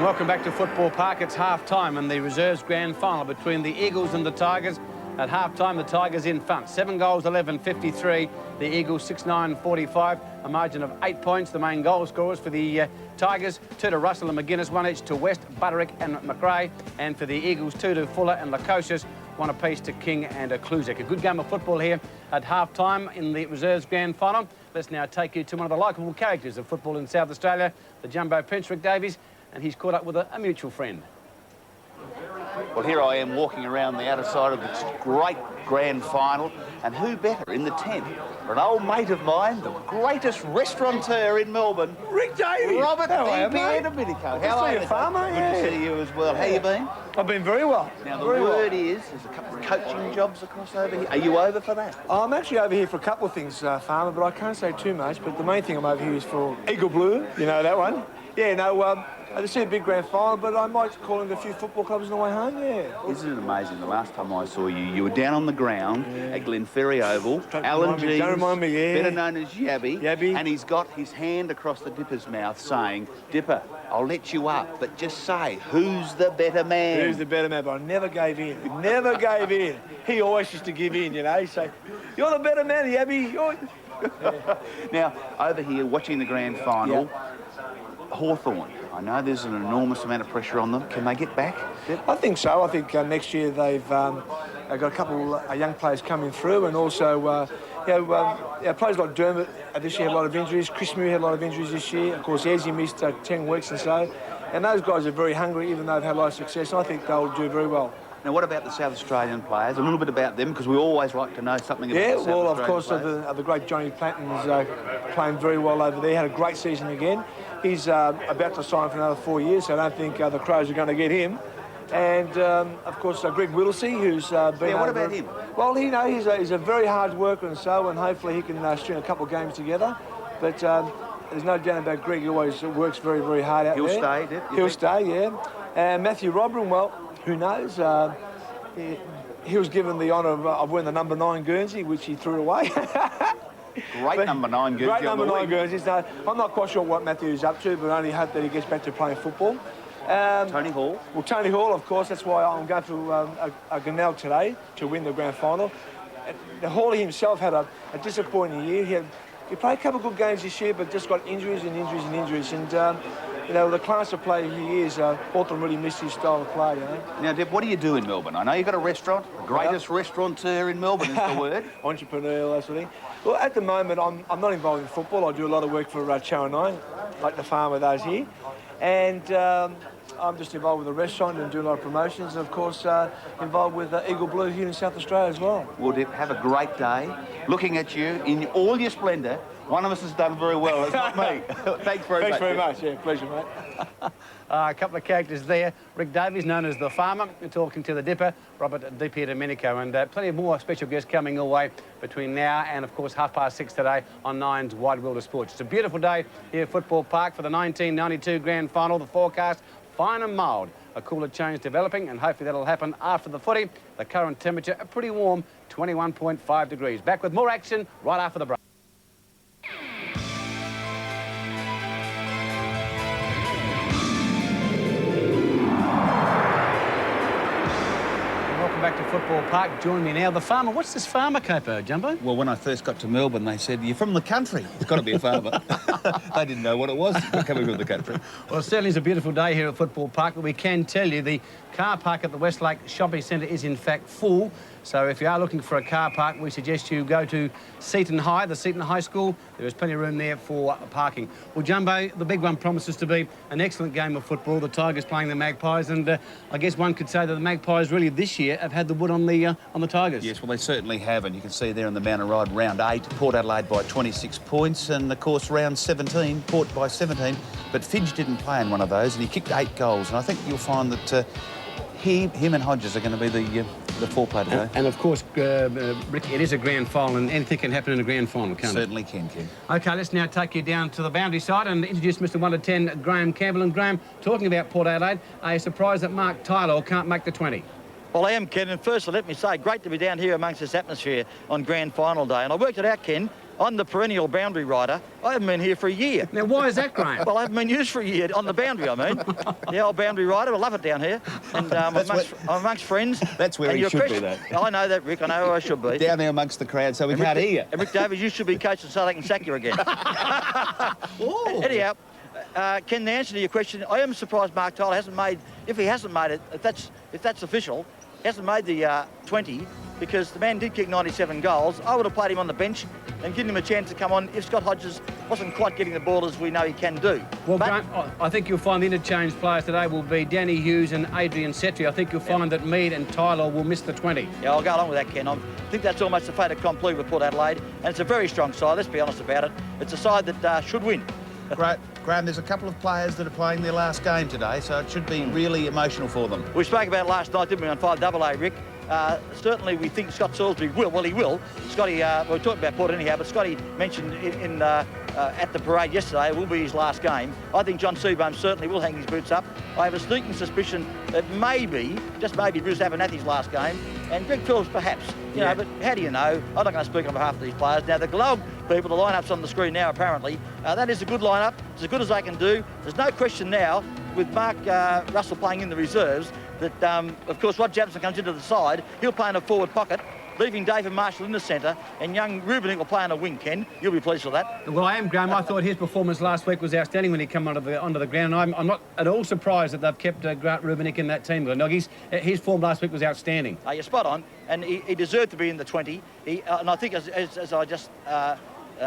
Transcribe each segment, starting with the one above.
Welcome back to Football Park. It's half-time in the Reserves Grand Final between the Eagles and the Tigers. At half-time, the Tigers in front. 7 goals, 11-53. The Eagles 6-9-45. A margin of 8 points. The main goal scorers for the Tigers, 2 to Russell and McGuinness, 1 each to West, Butterick and McRae. And for the Eagles, 2 to Fuller and Lukosius, 1 apiece to King and Kluzek. A good game of football here at half-time in the Reserves Grand Final. Let's now take you to one of the likeable characters of football in South Australia, the Jumbo Prince, Rick Davies, and he's caught up with a mutual friend. Well, here I am walking around the outer side of this great grand final, and who better in the tent for an old mate of mine, the greatest restaurateur in Melbourne, Rick Davies. Robert How are you, mate? Domenico. How are you, farmer? Good to see you as well. How you been? I've been very well. Now, the word is there's a couple of coaching jobs across over here. Are you over for that? I'm actually over here for a couple of things, farmer, but I can't say too much. But the main thing I'm over here is for Eagle Blue. You know that one? Yeah, no, I just see a big grand final, but I might call in a few football clubs on the way home, yeah. Isn't it amazing? The last time I saw you, you were down on the ground at Glenferrie Oval. Alan Jeeves, don't remind me, yeah. better known as Yabby, Yabby, and he's got his hand across the Dipper's mouth saying, Dipper, I'll let you up, but just say, who's the better man? Who's the better man? But I never gave in. Never gave in. He always used to give in, you know. He'd say, you're the better man, Yabby. Yeah. Now, over here, watching the grand final, Hawthorn. I know there's an enormous amount of pressure on them. Can they get back? I think so. I think next year they've got a couple of young players coming through, and also players like Dermot this year had a lot of injuries. Chris Muir had a lot of injuries this year. Of course, Ezzy missed 10 weeks and so. And those guys are very hungry, even though they've had a lot of success. I think they'll do very well. Now, what about the South Australian players? A little bit about them, because we always like to know something about the South Australian of course, players. the great Johnny Platten's playing very well over there. Had a great season again. He's about to sign for another 4 years, so I don't think the Crows are going to get him. And, of course, Greg Whittlesey, who's been what about him? Well, you know, he's a very hard worker and so, and hopefully he can string a couple of games together. But there's no doubt about Greg. He always works very, very hard out there. He'll stay, He'll stay, yeah. And Matthew Robran, well, who knows? He was given the honour of wearing the number 9 Guernsey, which he threw away. Great number 9 Guernsey. Great number 9 Guernsey. So I'm not quite sure what Matthew's up to, but I only hope that he gets back to playing football. Tony Hall. Well, Tony Hall, of course. That's why I'm going to a Glenelg today to win the grand final. Hawley himself had a disappointing year. He played a couple of good games this year, but just got injuries and injuries and injuries. And you know, the class of player he is, Hawthorn really missed his style of play, you know. Now, Deb, what do you do in Melbourne? I know you've got a restaurant. The greatest restaurateur in Melbourne is the word. Entrepreneur, that sort of thing. Well, at the moment, I'm not involved in football. I do a lot of work for Channel 9, like the farmer does here. And I'm just involved with the restaurant and doing a lot of promotions. And, of course, involved with Eagle Blue here in South Australia as well. Well, Deb, have a great day. Looking at you in all your splendour. One of us has done very well. It's not me. Thanks very much. Yeah, pleasure, mate. A couple of characters there. Rick Davies, known as the farmer, talking to the Dipper, Robert Domenico, and plenty of more special guests coming your way between now and, of course, 6:30 today on Nine's Wide World of Sports. It's a beautiful day here at Football Park for the 1992 Grand Final. The forecast, fine and mild. A cooler change developing, and hopefully that'll happen after the footy. The current temperature, pretty warm, 21.5 degrees. Back with more action right after the break. Back to Football Park. Join me now, the farmer. What's this farmer caper, Jumbo? Well, when I first got to Melbourne, they said, you're from the country. It's got to be a farmer. They didn't know what it was coming from the country. Well, it certainly is a beautiful day here at Football Park, but we can tell you the car park at the Westlake Shopping Centre is in fact full. So if you are looking for a car park, we suggest you go to Seaton High, the Seaton High School. There is plenty of room there for parking. Well, Jumbo, the big one promises to be an excellent game of football. The Tigers playing the Magpies, and I guess one could say that the Magpies really this year have had the wood on the Tigers. Yes, well, they certainly have, and you can see there in the Mountain Ride, round 8, Port Adelaide by 26 points, and of course round 17, Port by 17. But Fidge didn't play in one of those, and he kicked 8 goals, and I think you'll find that him and Hodges are going to be the foreplay today. And of course, Rick, it is a grand final, and anything can happen in a grand final, can't it? Certainly can, Ken. OK, let's now take you down to the boundary side and introduce Mr. 1 to 10, Graham Campbell. And Graham, talking about Port Adelaide, a surprise that Mark Tylor can't make the 20. Well, I am, Ken, and firstly, let me say, great to be down here amongst this atmosphere on grand final day. And I worked it out, Ken, I'm the perennial boundary rider. I haven't been here for a year. Now, why is that, Graham? Well, I haven't been used for a year on the boundary, I mean. The old boundary rider, I love it down here. And I'm amongst friends. That's where he should be, though. I know that, Rick. I know I should be. Down there amongst the crowd so we can't hear you. And Rick Davis, you should be coaching so they can sack you again. Anyhow, Ken, the answer to your question, I am surprised Mark Tyler hasn't made, if he hasn't made it, if that's official, hasn't made the 20, because the man did kick 97 goals. I would have played him on the bench and given him a chance to come on if Scott Hodges wasn't quite getting the ball as we know he can do. Well, Grant, I think you'll find the interchange players today will be Danny Hughes and Adrian Setri. I think you'll find that Mead and Tyler will miss the 20. Yeah, I'll go along with that, Ken. I think that's almost a fait accompli with Port Adelaide, and it's a very strong side, let's be honest about it. It's a side that should win. Great. Graham, there's a couple of players that are playing their last game today, so it should be really emotional for them. We spoke about it last night, didn't we, on 5AA, Rick? Certainly we think Scott Salisbury will. Well, he will. Scotty, we were talking about Port anyhow, but Scotty mentioned at the parade yesterday it will be his last game. I think John Seabohm certainly will hang his boots up. I have a sneaking suspicion that maybe, just maybe, Bruce Abernathy's last game, and Greg Phillips perhaps. You know, but how do you know? I'm not going to speak on behalf of these players. Now, the Glenelg people, the lineup's on the screen now, apparently. That is a good lineup. It's as good as they can do. There's no question now, with Mark Russell playing in the reserves, that, of course, Rod Jabson comes into the side. He'll play in a forward pocket, leaving David Marshall in the centre, and young Rubinick will play on a wing, Ken. You'll be pleased with that. Well, I am, Graham. I thought his performance last week was outstanding when he came onto the ground. I'm not at all surprised that they've kept Grant Rubinick in that team. His form last week was outstanding. You're spot on, and he deserved to be in the 20. And I think, as I just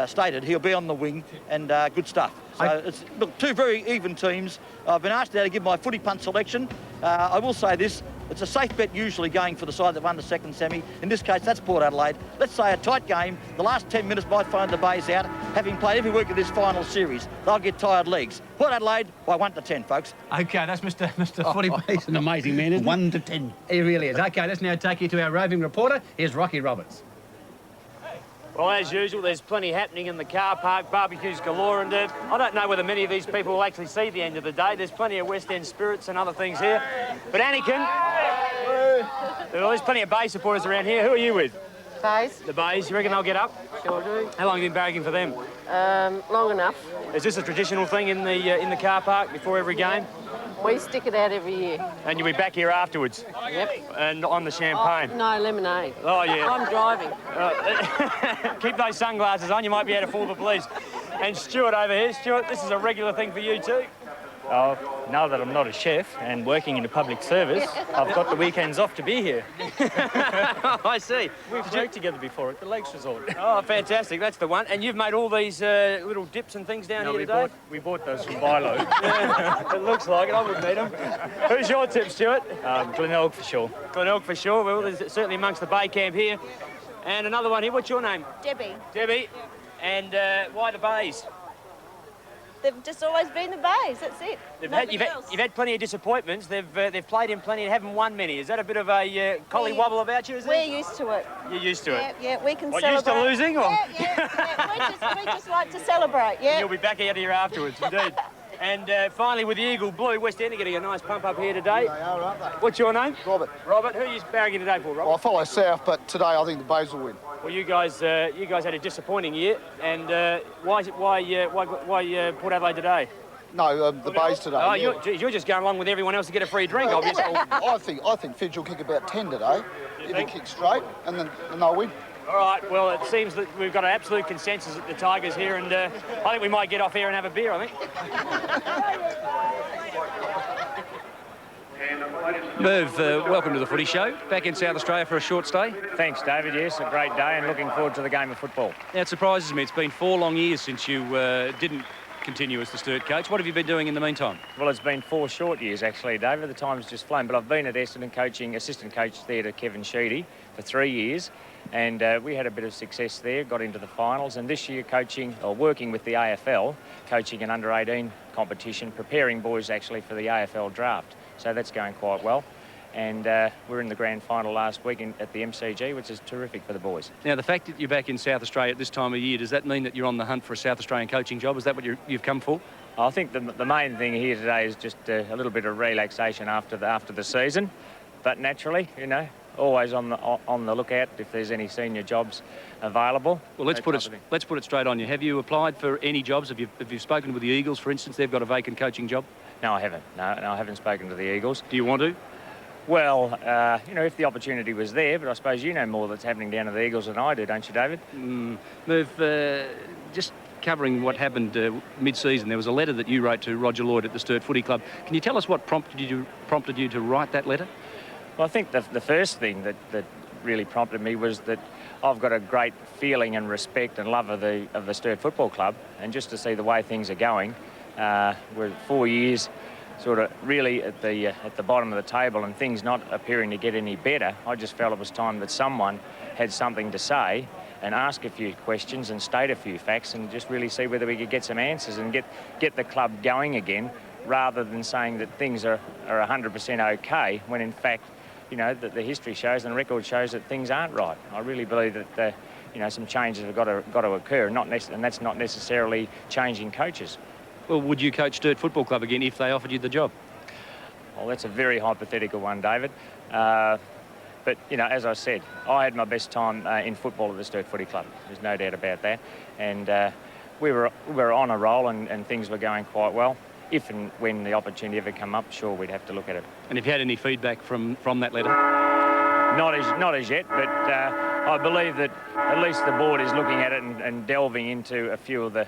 stated, he'll be on the wing, and good stuff. So it's look, two very even teams. I've been asked now to give my footy punt selection. I will say this. It's a safe bet usually going for the side that won the second semi. In this case, that's Port Adelaide. Let's say a tight game. The last 10 minutes might find the Bays out, having played every week of this final series. They'll get tired legs. Port Adelaide by 1 to 10, folks. OK, that's Mr. Footy Bay's an amazing man, isn't he? 1 to 10. He really is. OK, let's now take you to our roving reporter. Here's Rocky Roberts. Well, as usual, there's plenty happening in the car park, barbecues galore, and I don't know whether many of these people will actually see the end of the day. There's plenty of West End spirits and other things here. But Anakin, well, there's plenty of Bay supporters around here. Who are you with? Bays. The Bays. You reckon they'll get up? Sure do. How long have you been barracking for them? Long enough. Is this a traditional thing in the car park before every game? We stick it out every year. And you'll be back here afterwards? Yep. And on the champagne? Oh, no, lemonade. Oh, yeah. I'm driving. Keep those sunglasses on, you might be able to fool the police. And Stuart over here. Stuart, this is a regular thing for you too? Oh, now that I'm not a chef and working in a public service, I've got the weekends off to be here. I see. We've worked together before at the Lakes Resort. Oh, fantastic. That's the one. And you've made all these little dips and things down here today? We bought those from Bilo. It looks like it. I wouldn't need them. Who's your tip, Stuart? Glenelg for sure. Glenelg for sure. Well, there's certainly amongst the Bay camp here. And another one here. What's your name? Debbie. Debbie. And why the Bays? They've just always been the Bays, that's it. You've had plenty of disappointments. They've played in plenty and haven't won many. Is that a bit of a collie wobble about you, is it? We're used to it. You're used to it? Yeah, we can What, celebrate. used to losing? Or? Yeah. We just like to celebrate, yeah. And you'll be back out here afterwards, indeed. And finally, with the Eagle Blue, West End are getting a nice pump up here today. They are, aren't they? What's your name? Robert. Robert, who are you barracking today for, Robert? Well, I follow South, but today I think the Bays will win. Well, you guys had a disappointing year, and why Port Adelaide today? No, the Bays today. Oh, yeah. you're just going along with everyone else to get a free drink, obviously. I think Fidge will kick about 10 today. If he kicks straight, and then they'll win. All right, well, it seems that we've got an absolute consensus at the Tigers here, and I think we might get off here and have a beer, I think. Merv, welcome to the Footy Show. Back in South Australia for a short stay. Thanks, David. Yes, a great day and looking forward to the game of football. Now, it surprises me. It's been 4 long years since you didn't continue as the Sturt coach. What have you been doing in the meantime? Well, it's been 4 short years, actually, David. The time's just flown. But I've been at Essendon coaching, assistant coach there to Kevin Sheedy for 3 years. And we had a bit of success there, got into the finals. And this year coaching, or working with the AFL, coaching an under-18 competition, preparing boys actually for the AFL draft. So that's going quite well. And we're in the grand final last week at the MCG, which is terrific for the boys. Now, the fact that you're back in South Australia at this time of year, does that mean that you're on the hunt for a South Australian coaching job? Is that what you've come for? I think the main thing here today is just a little bit of relaxation after the season. But naturally, you know, always on the lookout if there's any senior jobs available. Well, let's put it straight on you. Have you applied for any jobs? Have you spoken with the Eagles, for instance? They've got a vacant coaching job. No, I haven't. No, I haven't spoken to the Eagles. Do you want to? Well, you know, if the opportunity was there, but I suppose you know more that's happening down at the Eagles than I do, don't you, David? Merv, just covering what happened mid-season, there was a letter that you wrote to Roger Lloyd at the Sturt Footy Club. Can you tell us what prompted you to write that letter? Well, I think the first thing that really prompted me was that I've got a great feeling and respect and love of the Sturt Football Club, and just to see the way things are going, we're 4 years sort of really at the bottom of the table and things not appearing to get any better. I just felt it was time that someone had something to say and ask a few questions and state a few facts and just really see whether we could get some answers and get the club going again, rather than saying that things are 100% okay, when in fact, you know, that the history shows and the record shows that things aren't right. I really believe that you know, some changes have got to occur, and that's not necessarily changing coaches. Well, would you coach Sturt Football Club again if they offered you the job? Well, that's a very hypothetical one, David. But, you know, as I said, I had my best time in football at the Sturt Footy Club. There's no doubt about that. And we were on a roll and things were going quite well. If and when the opportunity ever come up, sure, we'd have to look at it. And have you had any feedback from that letter? Not as yet, but I believe that at least the board is looking at it and delving into a few of the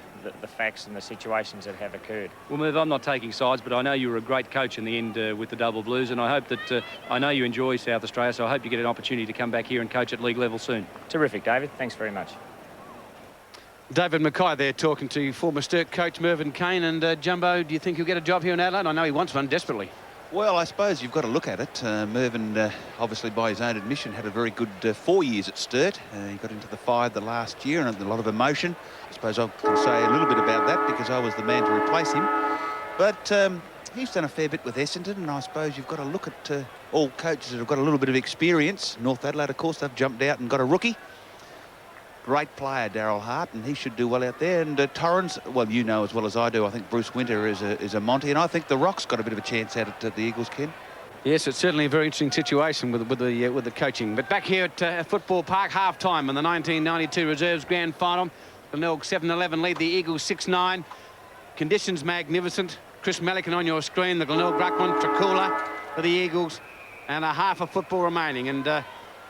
facts and the situations that have occurred. Well, Merv, I'm not taking sides, but I know you were a great coach in the end with the Double Blues, and I hope that I know you enjoy South Australia, so I hope you get an opportunity to come back here and coach at league level soon. Terrific, David. Thanks very much. David Mackay there talking to former Sturt coach Mervyn Kane. And Jumbo, do you think he'll get a job here in Adelaide? I know he wants one desperately. Well, I suppose you've got to look at it. Mervyn, obviously by his own admission, had a very good 4 years at Sturt. He got into the 5 the last year and a lot of emotion. I suppose I can say a little bit about that because I was the man to replace him. But he's done a fair bit with Essendon, and I suppose you've got to look at all coaches that have got a little bit of experience. North Adelaide, of course, they've jumped out and got a rookie. Great player, Darryl Hart, and he should do well out there. And Torrens, well, you know as well as I do, I think Bruce Winter is a Monty, and I think the Rock's got a bit of a chance out at the Eagles, Ken. Yes, it's certainly a very interesting situation with the coaching. But back here at Football Park, half-time in the 1992 Reserves Grand Final. Glenelg 7-11 lead the Eagles 6-9. Conditions magnificent. Chris Melican on your screen, the Glenelg ruckman, Tricoola for the Eagles, and a half of football remaining. And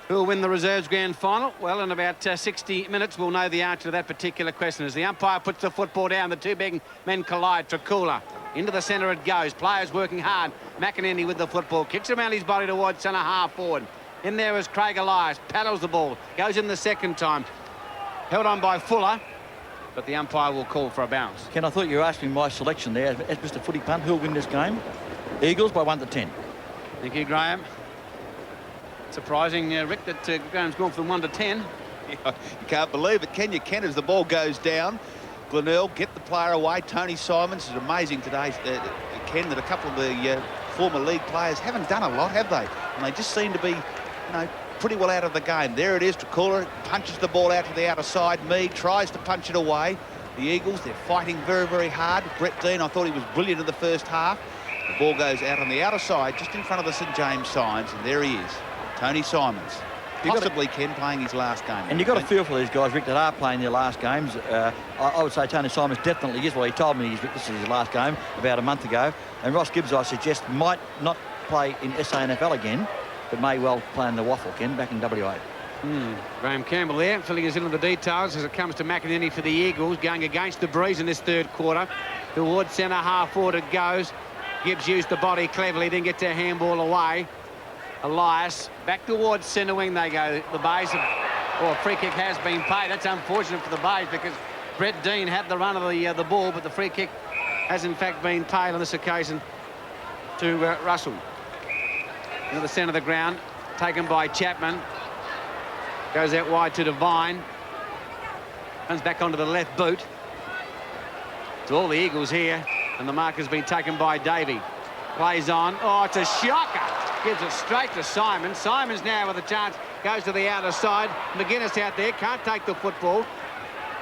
who will win the Reserves Grand Final? Well, in about 60 minutes, we'll know the answer to that particular question. As the umpire puts the football down, the two big men collide. Tricoola, into the centre it goes. Players working hard. McEnany with the football. Kicks around his body towards centre half forward. In there is Craig Elias. Paddles the ball. Goes in the second time. Held on by Fuller. But the umpire will call for a bounce. Ken, I thought you were asking my selection there as Mr. Footy Punt. Who'll win this game? Eagles by 1-10. Thank you, Graham. Surprising, Rick, that Graham's gone from 1-10. You can't believe it, can you, Ken, as the ball goes down. Glenelg get the player away. Tony Simons is amazing today, Ken, that a couple of the former league players haven't done a lot, have they? And they just seem to be, you know, pretty well out of the game. There it is, Tricoola punches the ball out to the outer side. Mead tries to punch it away. The Eagles, they're fighting very, very hard. Brett Dean, I thought he was brilliant in the first half. The ball goes out on the outer side, just in front of the St James signs, and there he is. Tony Simons, possibly, Ken, playing his last game. And you've got to feel for these guys, Rick, that are playing their last games. I would say Tony Simons definitely is. Well, he told me this is his last game about a month ago. And Ross Gibbs, I suggest, might not play in SANFL again, but may well play in the Waffle, Ken, back in WA. Graham Campbell there, filling us in on the details as it comes to McEnany for the Eagles, going against the breeze in this third quarter. Towards centre half forward it goes. Gibbs used the body cleverly, then gets a handball away. Elias back towards centre wing they go. The Bays, a free kick has been paid. That's unfortunate for the Bays because Brett Dean had the run of the ball, but the free kick has in fact been paid on this occasion to Russell. Into the centre of the ground, taken by Chapman. Goes out wide to Devine. Comes back onto the left boot. To all the Eagles here, and the mark has been taken by Davey. Plays on. Oh, it's a shocker. Gives it straight to Simon. Simon's now with a chance. Goes to the outer side. McGuinness out there. Can't take the football.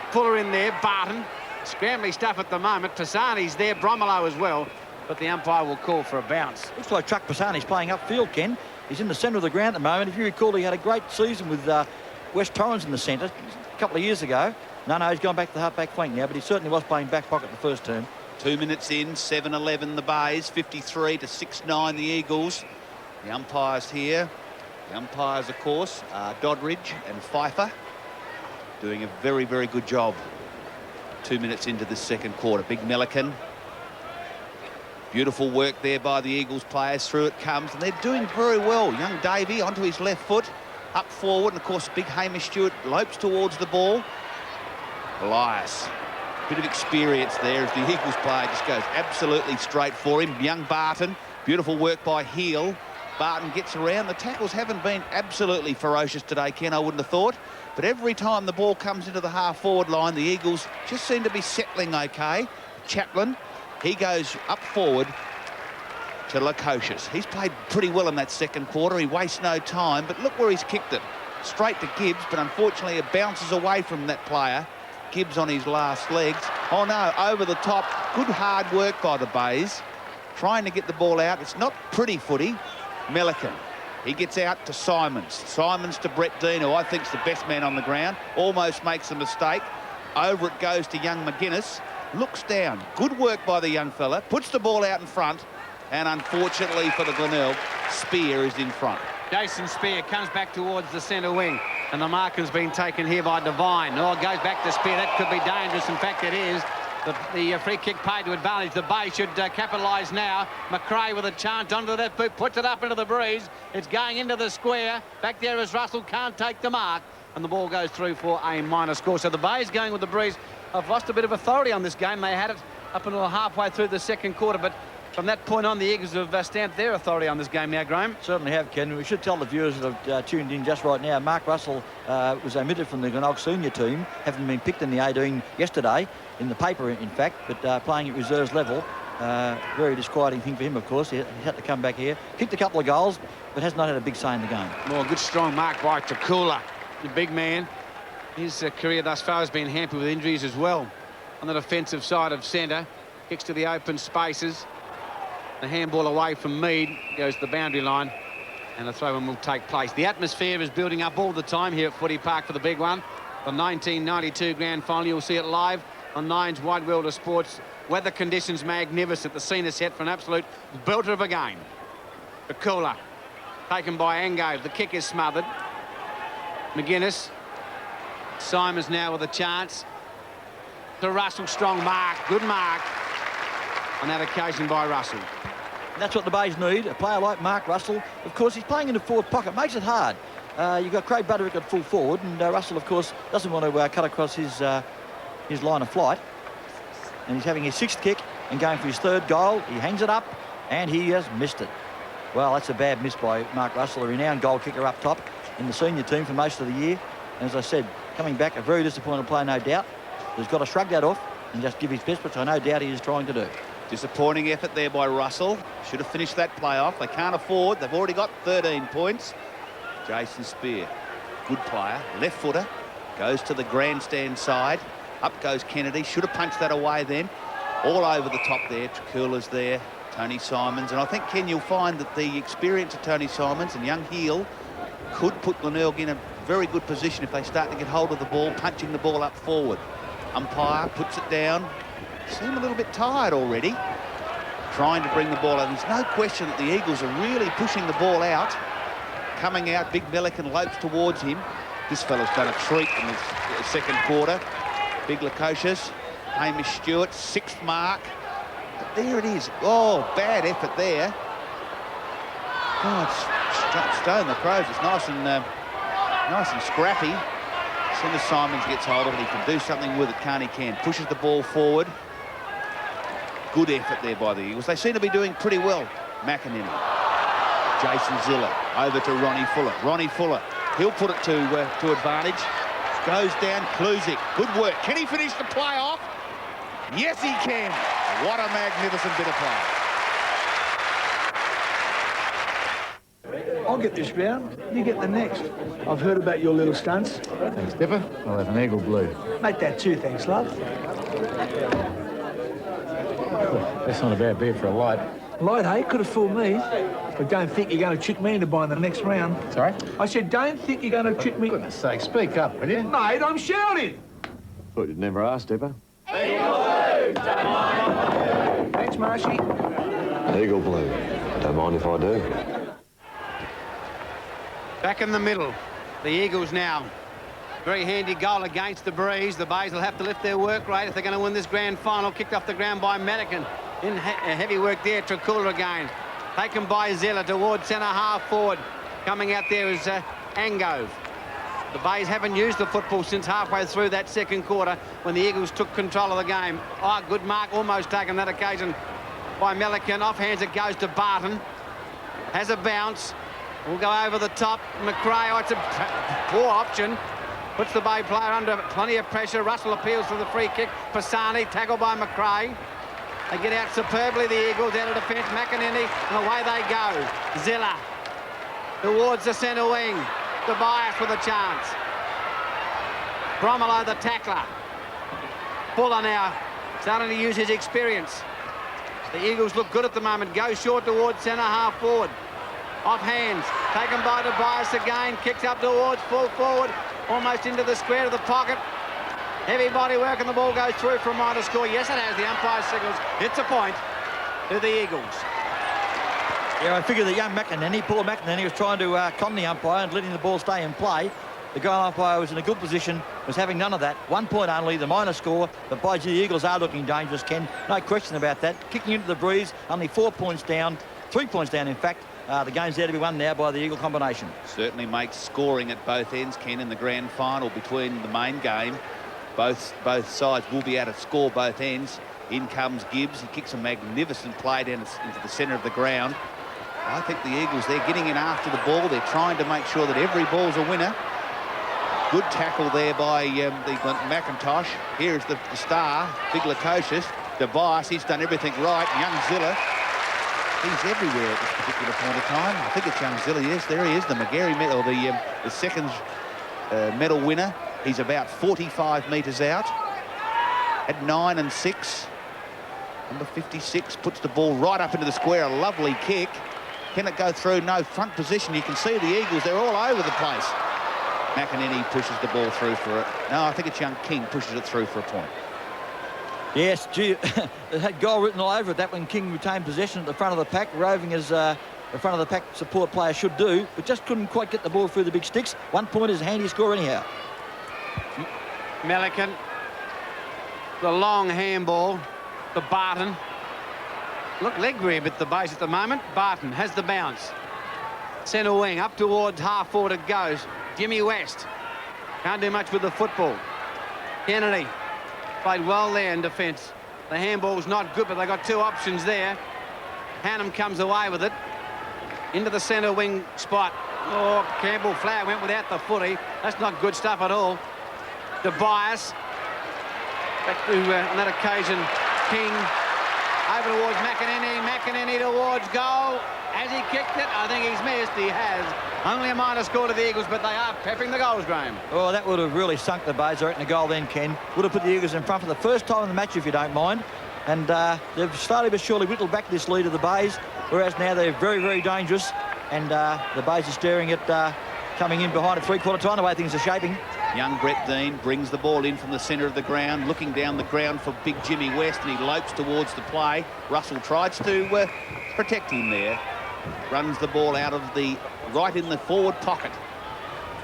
Fuller in there. Barton. Scrambly stuff at the moment. Pisani's there. Bromelo as well. But the umpire will call for a bounce. Looks like Chuck Pisani's playing upfield, Ken. He's in the centre of the ground at the moment. If you recall, he had a great season with West Torrens in the centre a couple of years ago. No, he's gone back to the half-back flank now, but he certainly was playing back pocket the first term. 2 minutes in, 7-11 the Bays, 53 to 6-9 the Eagles. The umpires here. The umpires, of course, are Doddridge and Pfeiffer, doing a very, very good job. 2 minutes into the second quarter. Big Milliken. Beautiful work there by the Eagles players. Through it comes, and they're doing very well. Young Davey onto his left foot, up forward, and of course big Hamish Stewart lopes towards the ball. Elias, bit of experience there as the Eagles player just goes absolutely straight for him. Young Barton, beautiful work by Heel. Barton gets around. The tackles haven't been absolutely ferocious today, Ken, I wouldn't have thought. But every time the ball comes into the half-forward line, the Eagles just seem to be settling okay. Chaplin, he goes up forward to Lukosius. He's played pretty well in that second quarter. He wastes no time, but look where he's kicked it. Straight to Gibbs, but unfortunately it bounces away from that player. Gibbs on his last legs. Oh no, over the top. Good hard work by the Bays. Trying to get the ball out. It's not pretty footy. Milliken, he gets out to Simons. Simons to Brett Dean, who I think's the best man on the ground. Almost makes a mistake. Over it goes to young McGuinness. Looks down. Good work by the young fella. Puts the ball out in front. And unfortunately for the Glenelg, Spear is in front. Jason Spear comes back towards the centre wing. And the mark has been taken here by Devine. Oh, it goes back to Spear. That could be dangerous. In fact, it is. The free kick paid to advantage. The Bay should capitalise now. McRae with a chance onto that boot. Puts it up into the breeze. It's going into the square. Back there is Russell. Can't take the mark. And the ball goes through for a minor score. So the Bay's going with the breeze. I've lost a bit of authority on this game. They had it up until halfway through the second quarter, but from that point on, the Eagles have stamped their authority on this game now, Graham. Certainly have, Ken. We should tell the viewers that have tuned in just right now, Mark Russell was omitted from the Glenelg senior team, having been picked in the 18 yesterday, in the paper, in fact, but playing at reserves level. Very disquieting thing for him, of course. He had to come back here. Kicked a couple of goals, but has not had a big say in the game. Well, good strong mark by Takula, the big man. His career thus far has been hampered with injuries as well. On the defensive side of centre, kicks to the open spaces. The handball away from Mead, goes to the boundary line, and the throw-in will take place. The atmosphere is building up all the time here at Footy Park for the big one. The 1992 grand final, you'll see it live on Nine's Wide World of Sports. Weather conditions magnificent. The scene is set for an absolute belter of a game. Bakula, taken by Ango. The kick is smothered. McGuinness. Simons now with a chance. To Russell, strong mark, good mark on that occasion by Russell. That's what the Bays need, a player like Mark Russell. Of course, he's playing in the forward pocket, makes it hard. You've got Craig Butterick at full forward, and Russell, of course, doesn't want to cut across his line of flight. And he's having his sixth kick and going for his third goal. He hangs it up, and he has missed it. Well, that's a bad miss by Mark Russell, a renowned goal kicker up top in the senior team for most of the year. And as I said, coming back, a very disappointed player, no doubt. He's got to shrug that off and just give his best, which I no doubt he is trying to do. Disappointing effort there by Russell. Should have finished that play off. They can't afford. They've already got 13 points. Jason Spear, good player, left footer, goes to the grandstand side. Up goes Kennedy. Should have punched that away then. All over the top there. Tricula's there. Tony Simons. And I think, Ken, you'll find that the experience of Tony Simons and young Heel could put Glenelg in a very good position if they start to get hold of the ball, punching the ball up forward. Umpire puts it down. Seem a little bit tired already, trying to bring the ball out. There's no question that the Eagles are really pushing the ball out. Coming out, Big Milliken lopes towards him. This fella's done a treat in the second quarter. Big Lukosius, Hamish Stewart, sixth mark. But there it is. Oh, bad effort there. Oh, it's stone the Crows. It's nice and scrappy. As soon as Simons gets hold of it, he can do something with it, can't he, Ken? Pushes the ball forward. Good effort there by the Eagles. They seem to be doing pretty well. McEnany, Jason Ziller, over to Ronnie Fuller. Ronnie Fuller, he'll put it to advantage. Goes down, Kluzik. Good work. Can he finish the play off? Yes, he can. What a magnificent bit of play. I'll get this round, you get the next. I've heard about your little stunts. Thanks, Dipper. I'll have an eagle blue. Make that too, thanks, love. That's not a bad beer for a light. Light, hey? Could have fooled me. But don't think you're going to trick me into buying the next round. Sorry? I said, don't think you're going to trick me. For goodness sake, speak up, will you? Mate, I'm shouting. Thought you'd never asked, Dipper. Thanks, Marshy. Eagle blue. Don't mind if I do. Back in the middle, the Eagles now. Very handy goal against the breeze. The Bays will have to lift their work rate if they're going to win this grand final. Kicked off the ground by Madigan. In heavy work there, Tricoola again. Taken by Zella towards centre half forward. Coming out there is Angove. The Bays haven't used the football since halfway through that second quarter when the Eagles took control of the game. Oh, good mark, almost taken that occasion by Melican. Offhands it goes to Barton. Has a bounce. Will go over the top. McRae, oh, it's a poor option. Puts the Bay player under plenty of pressure. Russell appeals for the free kick. Pisani, tackled by McRae. They get out superbly, the Eagles, out of defence. McEnany, and away they go. Zilla towards the centre wing. Tobias with a chance. Bromelo, the tackler. Fuller now starting to use his experience. The Eagles look good at the moment. Go short towards centre half forward. Off hands, taken by Tobias again. Kicks up towards full forward. Almost into the square of the pocket. Heavy body work and the ball goes through for a minor score. Yes, it has. The umpire signals. It's a point to the Eagles. Yeah, I figure that young McEnany, Paul McEnany, was trying to con the umpire and letting the ball stay in play. The goal umpire was in a good position, was having none of that. 1 point only, the minor score. But by gee, the Eagles are looking dangerous, Ken. No question about that. Kicking into the breeze, only 4 points down, 3 points down, in fact. The game's there to be won now by the Eagle combination. Certainly makes scoring at both ends, Ken, in the grand final between the main game. Both sides will be able to score both ends. In comes Gibbs. He kicks a magnificent play down into the centre of the ground. I think the Eagles, they're getting in after the ball. They're trying to make sure that every ball's a winner. Good tackle there by the McIntosh. Here's the star, Big Lukosius. Tobias, he's done everything right. Young Zilla, he's everywhere at this particular point of time. I think it's young Zilla, yes, there he is, the McGarry medal, the second medal winner. He's about 45 metres out. At 9 and 6. Number 56 puts the ball right up into the square. A lovely kick. Can it go through? No, front position. You can see the Eagles, they're all over the place. McEnany pushes the ball through for it. No, I think it's young King pushes it through for a point. Yes, gee, it had goal written all over it, that when King retained possession at the front of the pack, roving as the front of the pack support player should do, but just couldn't quite get the ball through the big sticks. 1 point is a handy score anyhow. Melican, the long handball, the Barton. Look, leg grab at the base at the moment. Barton has the bounce. Centre wing, up towards half forward it goes. Jimmy West. Can't do much with the football. Kennedy played well there in defence. The handball's not good, but they got two options there. Hannum comes away with it. Into the centre wing spot. Oh, Campbell Flower went without the footy. That's not good stuff at all. Tobias. Back to, on that occasion, King. Over towards McEnany. McEnany towards goal. Has he kicked it? I think he's missed. He has. Only a minor score to the Eagles, but they are peppering the goals, Graham. Oh, that would have really sunk the Bays. I reckon the goal then, Ken. Would have put the Eagles in front for the first time in the match, if you don't mind. And they've slowly but surely whittled back this lead of the Bays, whereas now they're very, very dangerous. And the Bays are staring at coming in behind at three-quarter time, the way things are shaping. Young Brett Dean brings the ball in from the centre of the ground, looking down the ground for big Jimmy West, and he lopes towards the play. Russell tries to protect him there. Runs the ball out of the right in the forward pocket.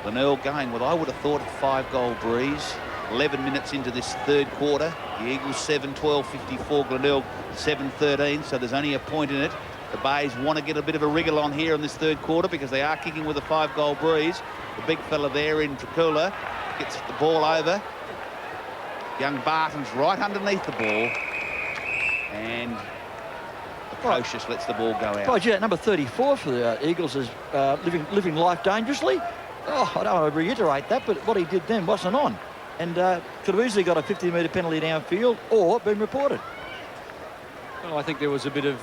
Glenelg going with, I would have thought, a 5-goal breeze. 11 minutes into this third quarter. The Eagles 7-12-54, Glenelg 7-13, so there's only a point in it. The Bays want to get a bit of a wriggle on here in this third quarter because they are kicking with a 5-goal breeze. The big fella there in Tricoola gets the ball over. Young Barton's right underneath the ball. And Lukosius lets the ball go out. Oh, gee, that number 34 for the Eagles is living life dangerously. Oh, I don't want to reiterate that, but what he did then wasn't on. And could have easily got a 50-metre penalty downfield or been reported. Well, I think there was a bit of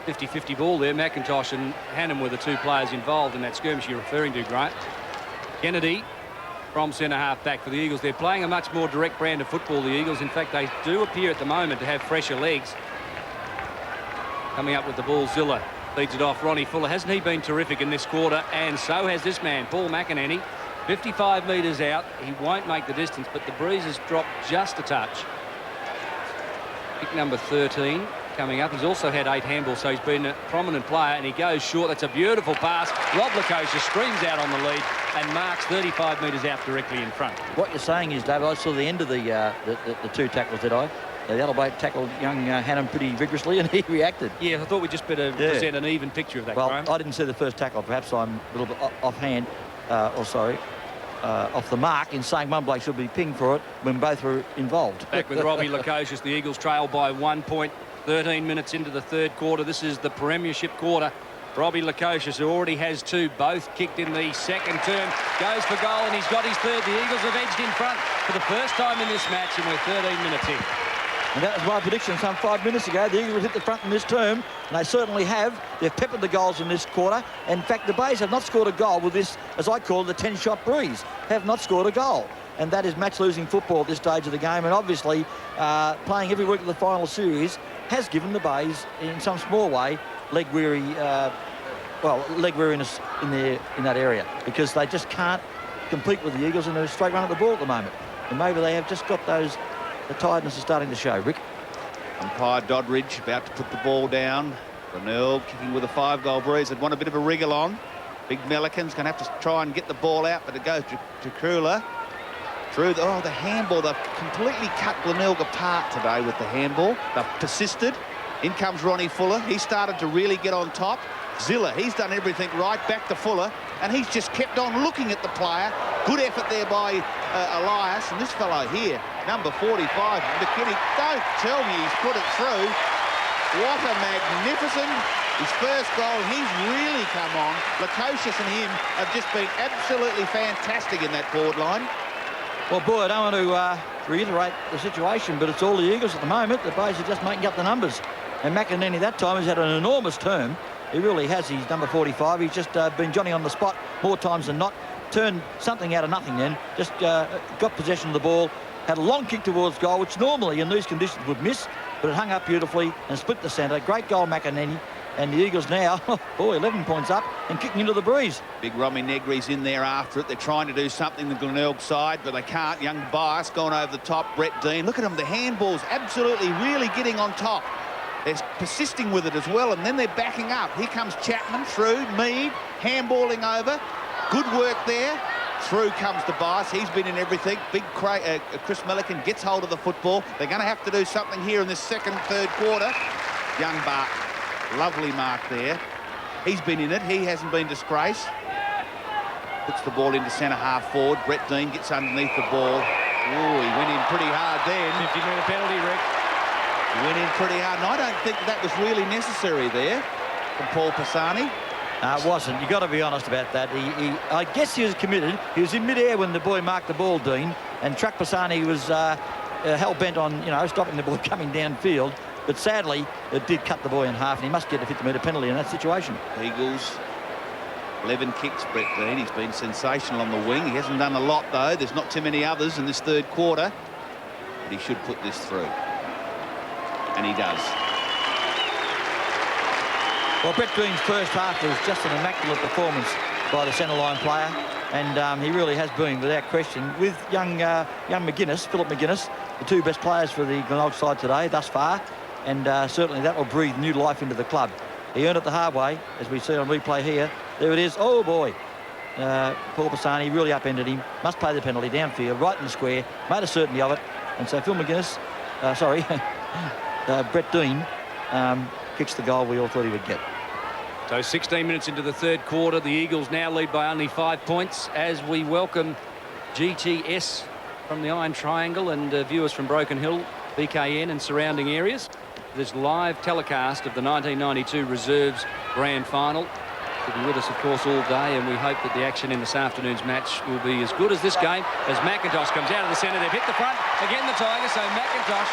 50-50 ball there. McIntosh and Hannum were the two players involved in that skirmish you're referring to, Grant. Kennedy from centre-half back for the Eagles. They're playing a much more direct brand of football, the Eagles. In fact, they do appear at the moment to have fresher legs. Coming up with the ball, Zilla feeds it off. Ronnie Fuller. Hasn't he been terrific in this quarter? And so has this man, Paul McInerney. 55 metres out. He won't make the distance, but the breeze has dropped just a touch. Pick number 13 coming up. He's also had 8 handballs, so he's been a prominent player, and he goes short. That's a beautiful pass. Rob Lukosha streams out on the lead and marks 35 metres out directly in front. What you're saying is, David, I saw the end of the 2 tackles, did I? The other bloke tackled young Hannum pretty vigorously, and he reacted. Yeah, I thought we'd just better present an even picture of that, Well, Graham. I didn't see the first tackle. Perhaps I'm a little bit offhand, off the mark in saying one bloke should be pinged for it when both were involved. Back with Robbie Lukosha. The Eagles trail by 1 point. 13 minutes into the third quarter. This is the premiership quarter. Robbie Lukosha, who already has 2, both kicked in the second term, goes for goal, and he's got his third. The Eagles have edged in front for the first time in this match, and we're 13 minutes in. And that was my prediction some 5 minutes ago. The Eagles hit the front in this term, and they certainly have. They've peppered the goals in this quarter. In fact, the Bays have not scored a goal with this, as I call it, the 10-shot breeze. Have not scored a goal. And that is match-losing football at this stage of the game. And obviously, playing every week of the final series has given the Bays, in some small way, leg weariness in that area, because they just can't compete with the Eagles in a straight run at the ball at the moment. And maybe they have just got those. The tiredness is starting to show, Rick. Umpire Doddridge about to put the ball down. Glenelg kicking with a 5-goal breeze. They'd want a bit of a wriggle on. Big Melican's going to have to try and get the ball out, but it goes to Krula. Through the handball. They've completely cut Glenelg apart today with the handball. They've persisted. In comes Ronnie Fuller. He started to really get on top. Zilla, he's done everything right. Back to Fuller. And he's just kept on looking at the player. Good effort there by Elias. And this fellow here, number 45, McKinney, don't tell me he's put it through. What a magnificent, his first goal. He's really come on. Lukosha and him have just been absolutely fantastic in that forward line. Well, boy, I don't want to reiterate the situation, but it's all the Eagles at the moment. The Bays are just making up the numbers. And McInerney that time has had an enormous term. He really has. He's number 45. He's just been Johnny on the spot more times than not. Turned something out of nothing then. Just got possession of the ball. Had a long kick towards goal, which normally in these conditions would miss, but it hung up beautifully and split the centre. Great goal, McInerney. And the Eagles now, boy, 11 points up and kicking into the breeze. Big Romy Negri's in there after it. They're trying to do something the Glenelg side, but they can't. Young Bias gone over the top. Brett Dean. Look at them. The handball's absolutely really getting on top. They're persisting with it as well, and then they're backing up. Here comes Chapman through. Mead handballing over. Good work there. Through comes the Bias. He's been in everything. Big Chris Melican gets hold of the football. They're going to have to do something here in this second, third quarter. Young Bart. Lovely mark there. He's been in it. He hasn't been disgraced. Puts the ball into centre half forward. Brett Dean gets underneath the ball. Oh, he went in pretty hard then. 50-metre penalty, Rick. He went in pretty hard. And I don't think that was really necessary there from Paul Pisani. No, it wasn't. You've got to be honest about that. I guess he was committed. He was in mid-air when the boy marked the ball, Dean. And Truck Pisani was hell-bent on, stopping the ball coming downfield. But sadly, it did cut the boy in half, and he must get a 50-metre penalty in that situation. Eagles, 11 kicks, Brett Dean. He's been sensational on the wing. He hasn't done a lot, though. There's not too many others in this third quarter. But he should put this through. And he does. Well, Brett Dean's first half was just an immaculate performance by the centre-line player. And he really has been, without question, with young McGuinness, Philip McGuinness, the 2 best players for the Glenelg side today, thus far. And certainly that will breathe new life into the club. He earned it the hard way, as we see on replay here. There it is. Oh, boy. Paul Pisani really upended him. Must pay the penalty downfield, right in the square. Made a certainty of it. And so Phil McGuinness, Brett Dean kicks the goal we all thought he would get. So 16 minutes into the third quarter. The Eagles now lead by only 5 points as we welcome GTS from the Iron Triangle and viewers from Broken Hill, BKN and surrounding areas. This live telecast of the 1992 Reserves Grand Final. Will be with us, of course, all day, and we hope that the action in this afternoon's match will be as good as this game as McIntosh comes out of the centre. They've hit the front. Again, the Tigers, so McIntosh,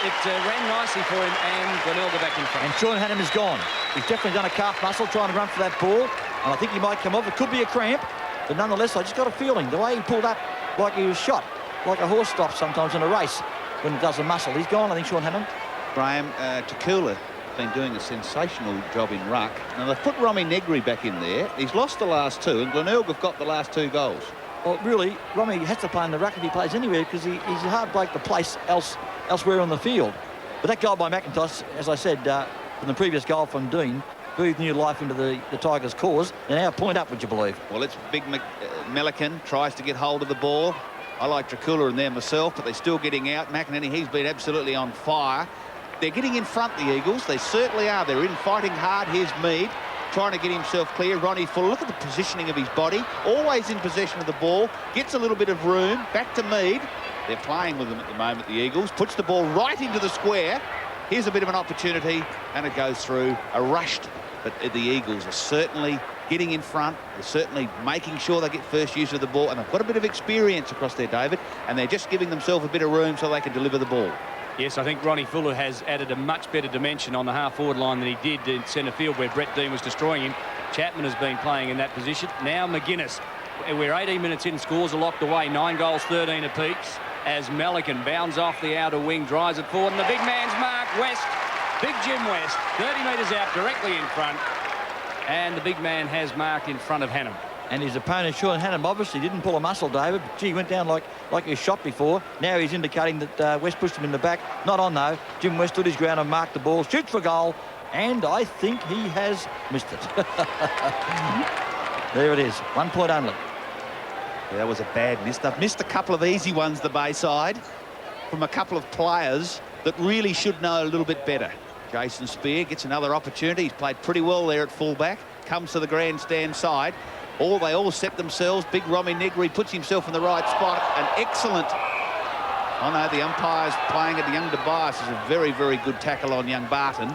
it ran nicely for him, and Glenelg back in front. And Sean Hannum is gone. He's definitely done a calf muscle trying to run for that ball, and I think he might come off. It could be a cramp, but nonetheless, I just got a feeling the way he pulled up like he was shot, like a horse stops sometimes in a race when it does a muscle. He's gone, I think, Sean Hannum. Graham, Takula been doing a sensational job in ruck. Now, they put Romy Negri back in there. He's lost the last two, and Glenelg have got the last 2 goals. Well, really, Romy has to play in the ruck if he plays anywhere because he's a hard bloke to place elsewhere on the field. But that goal by McIntosh, as I said, from the previous goal from Dean, breathed new life into the Tigers' cause. They're now a point up, would you believe? Well, it's Big Melican tries to get hold of the ball. I like Dracula in there myself, but they're still getting out. McInerney, he's been absolutely on fire. They're getting in front, the Eagles. They certainly are. They're in fighting hard. Here's Mead trying to get himself clear. Ronnie Fuller, look at the positioning of his body. Always in possession of the ball. Gets a little bit of room. Back to Mead. They're playing with them at the moment, the Eagles. Puts the ball right into the square. Here's a bit of an opportunity, and it goes through. A rushed, but the Eagles are certainly getting in front. They're certainly making sure they get first use of the ball, and they've got a bit of experience across there, David, and they're just giving themselves a bit of room so they can deliver the ball. Yes, I think Ronnie Fuller has added a much better dimension on the half-forward line than he did in centre field where Brett Dean was destroying him. Chapman has been playing in that position. Now McGuinness. We're 18 minutes in, scores are locked away. 9 goals, 13 apiece. As Melican bounds off the outer wing, drives it forward, and the big man's mark, West. Big Jim West, 30 metres out, directly in front. And the big man has marked in front of Hannum. And his opponent, Sean Hannum, obviously didn't pull a muscle, David. Gee, went down like he was shot before. Now he's indicating that West pushed him in the back. Not on, though. Jim West stood his ground and marked the ball. Shoots for goal. And I think he has missed it. There it is. 1 point only. Yeah, that was a bad miss. They've missed a couple of easy ones, the Bayside, from a couple of players that really should know a little bit better. Jason Spear gets another opportunity. He's played pretty well there at fullback. Comes to the grandstand side. They all set themselves. Big Romy Negri puts himself in the right spot. An excellent... Oh, no, the umpire's playing at the young Tobias. Is a very, very good tackle on young Barton.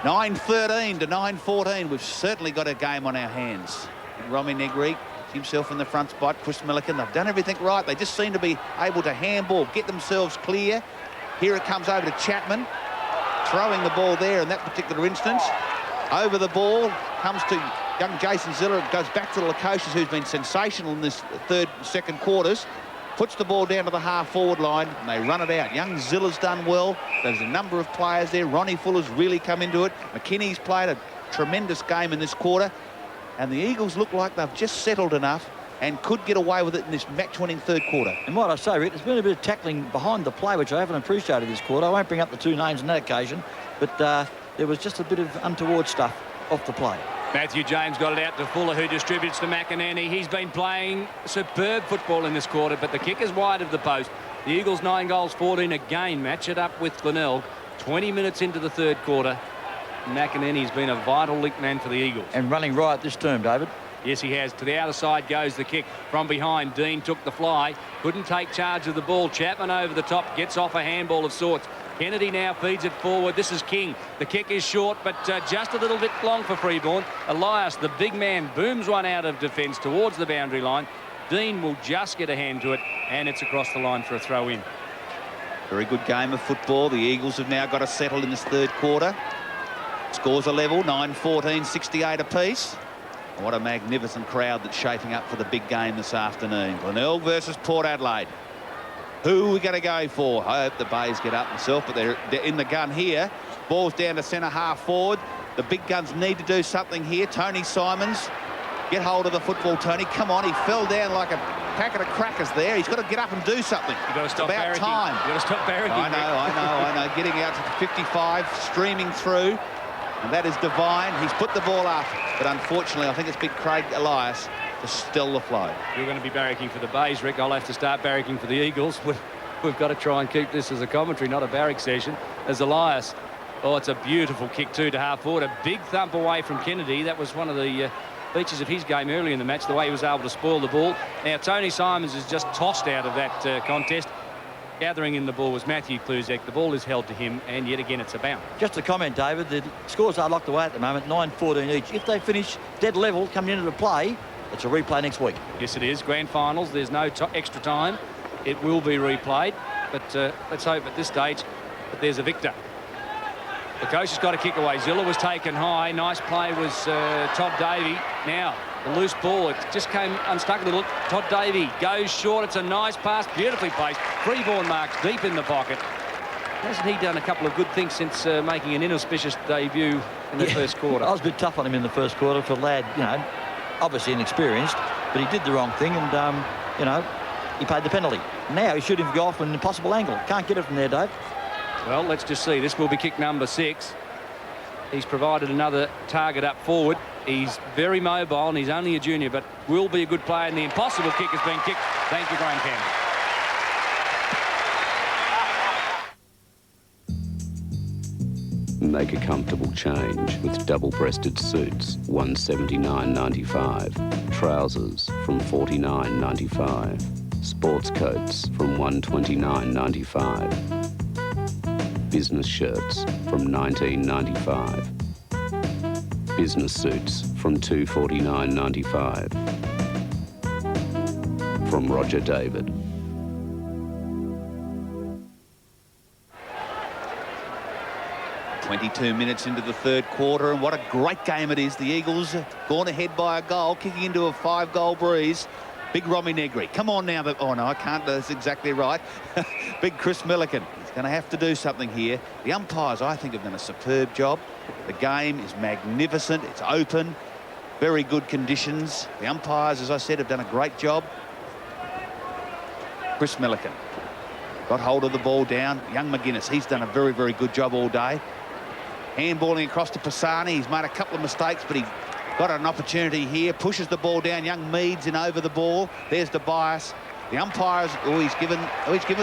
9-13 to 9-14. We've certainly got a game on our hands. Romy Negri himself in the front spot. Chris Milliken, they've done everything right. They just seem to be able to handball, get themselves clear. Here it comes over to Chapman, throwing the ball there in that particular instance. Over the ball comes to young Jason Ziller. It goes back to the Lukosius, who's been sensational in this second quarters. Puts the ball down to the half-forward line, and they run it out. Young Ziller's done well. There's a number of players there. Ronnie Fuller's really come into it. McKinney's played a tremendous game in this quarter. And the Eagles look like they've just settled enough and could get away with it in this match-winning third quarter. And what I say, Rick, there's been a bit of tackling behind the play, which I haven't appreciated this quarter. I won't bring up the 2 names on that occasion, but there was just a bit of untoward stuff off the play. Matthew James got it out to Fuller, who distributes to McInerney. He's been playing superb football in this quarter, but the kick is wide of the post. The Eagles 9 goals, 14 again. Match it up with Glenelg. 20 minutes into the third quarter. McInerney's been a vital link man for the Eagles. And running right this term, David. Yes, he has. To the outer side goes the kick from behind. Dean took the fly. Couldn't take charge of the ball. Chapman over the top. Gets off a handball of sorts. Kennedy now feeds it forward. This is King. The kick is short, but just a little bit long for Freeborn. Elias, the big man, booms one out of defence towards the boundary line. Dean will just get a hand to it, and it's across the line for a throw-in. Very good game of football. The Eagles have now got to settle in this third quarter. Scores are level, 9-14, 68 apiece. What a magnificent crowd that's shaping up for the big game this afternoon. Glenelg versus Port Adelaide. Who are we going to go for? I hope the Bays get up themselves, but they're in the gun here. Ball's down to centre half forward. The big guns need to do something here. Tony Simons, get hold of the football, Tony. Come on, he fell down like a packet of crackers there. He's got to get up and do something. You've got to stop about barracking. time. You've got to stop barracking. I know. Getting out to the 55, streaming through. And that is Devine. He's put the ball up, but unfortunately, I think it's big Craig Elias to still the flow. You're going to be barracking for the Bays, Rick. I'll have to start barracking for the Eagles. We've got to try and keep this as a commentary, not a barrack session. As Elias, oh, it's a beautiful kick too to half forward. A big thump away from Kennedy. That was one of the features of his game early in the match, the way he was able to spoil the ball. Now, Tony Simons is just tossed out of that contest. Gathering in the ball was Matthew Kluzek. The ball is held to him, and yet again it's a bounce. Just a comment, David. The scores are locked away at the moment, 9-14 each. If they finish dead level coming into the play, it's a replay next week. Yes, it is. Grand finals. There's no extra time. It will be replayed, but let's hope at this stage that there's a victor. The coach has got a kick away. Zilla was taken high. Nice play was Todd Davey. Now, the loose ball, it just came unstuck a little. Todd Davey goes short. It's a nice pass, beautifully placed. Freeborn marks deep in the pocket. Hasn't he done a couple of good things since making an inauspicious debut in the first quarter? I was a bit tough on him in the first quarter for a lad, you know, obviously inexperienced, but he did the wrong thing and, you know, he paid the penalty. Now he's shooting for goal from an impossible angle. Can't get it from there, Dave. Well, let's just see. This will be kick number 6. He's provided another target up forward. He's very mobile and he's only a junior, but will be a good player. And the impossible kick has been kicked. Thank you, Graham Campbell. Make a comfortable change with double-breasted suits, $179.95. Trousers from $49.95. Sports coats from $129.95. Business shirts from $19.95. Business suits from $249.95. From Roger David. .22 minutes into the third quarter, and what a great game it is. The Eagles have gone ahead by a goal, kicking into a 5-goal breeze. Big Romy Negri. Come on now. Oh, no, I can't. That's exactly right. Big Chris Milliken. He's going to have to do something here. The umpires, I think, have done a superb job. The game is magnificent. It's open. Very good conditions. The umpires, as I said, have done a great job. Chris Milliken got hold of the ball down. Young McGuinness, he's done a very, very good job all day. Handballing across to Pisani. He's made a couple of mistakes, but he got an opportunity here. Pushes the ball down. Young Mead's in over the ball. There's the bias. The umpires, he's given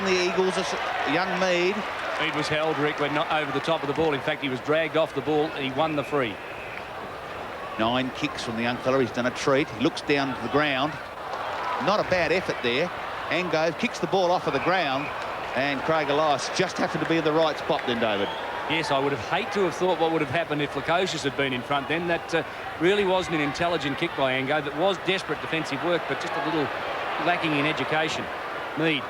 the Eagles a young Mead. Mead was held, Rick, when not over the top of the ball. In fact, he was dragged off the ball and he won the free. 9 kicks from the young fella. He's done a treat. He looks down to the ground. Not a bad effort there. Angove kicks the ball off of the ground, and Craig Elias just happened to be in the right spot then, David. Yes, I would have hated to have thought what would have happened if Lukosius had been in front then. That really wasn't an intelligent kick by Angove. It was desperate defensive work, but just a little lacking in education. Mead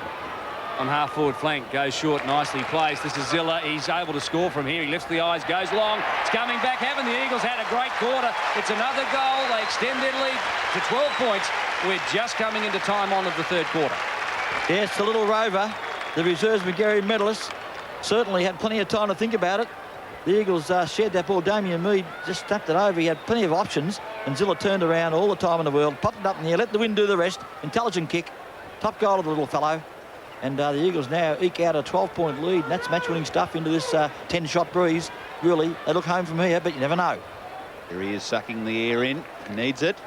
on half-forward flank goes short, nicely placed. This is Zilla. He's able to score from here. He lifts the eyes, goes long. It's coming back. Haven't the Eagles had a great quarter? It's another goal. They extend their lead to 12 points. We're just coming into time on of the third quarter. Yes, the little rover, the reserves McGarry medalist, certainly had plenty of time to think about it. The Eagles shared that ball. Damien Mead just tapped it over. He had plenty of options, and Zilla turned around all the time in the world, popped it up in the air, let the wind do the rest. Intelligent kick, top goal of the little fellow. And the Eagles now eke out a 12-point lead, and that's match-winning stuff into this 10-shot breeze. Really, they look home from here, but you never know. Here he is sucking the air in. He needs it.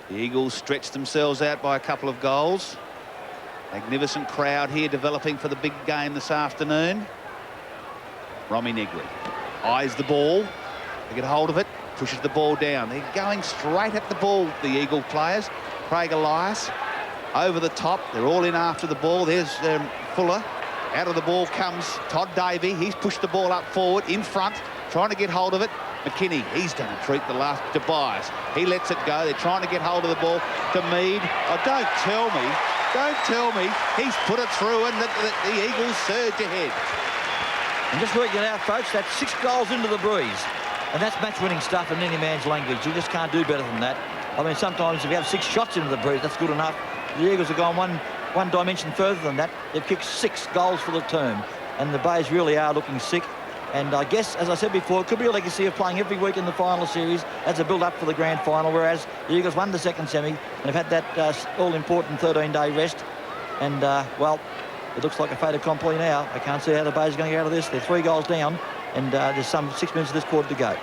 The Eagles stretched themselves out by a couple of goals. Magnificent crowd here developing for the big game this afternoon. Romy Negri eyes the ball. They get hold of it, pushes the ball down. They're going straight at the ball, the Eagle players. Craig Elias over the top. They're all in after the ball. There's Fuller. Out of the ball comes Todd Davey. He's pushed the ball up forward, in front, trying to get hold of it. McKinney, he's done a treat the last to Byers. He lets it go. They're trying to get hold of the ball to Mead. Oh, don't tell me he's put it through and the Eagles surge ahead. And just working it out, folks, that's 6 goals into the breeze. And that's match-winning stuff in any man's language. You just can't do better than that. I mean, sometimes if you have 6 shots into the breeze, that's good enough. The Eagles have gone one dimension further than that. They've kicked 6 goals for the term. And the Bays really are looking sick. And I guess, as I said before, it could be a legacy of playing every week in the final series as a build-up for the grand final, whereas the Eagles won the second semi and have had that all-important 13-day rest. And, well, it looks like a fait accompli now. I can't see how the Bays are going to get out of this. They're 3 goals down, and there's some 6 minutes of this quarter to go.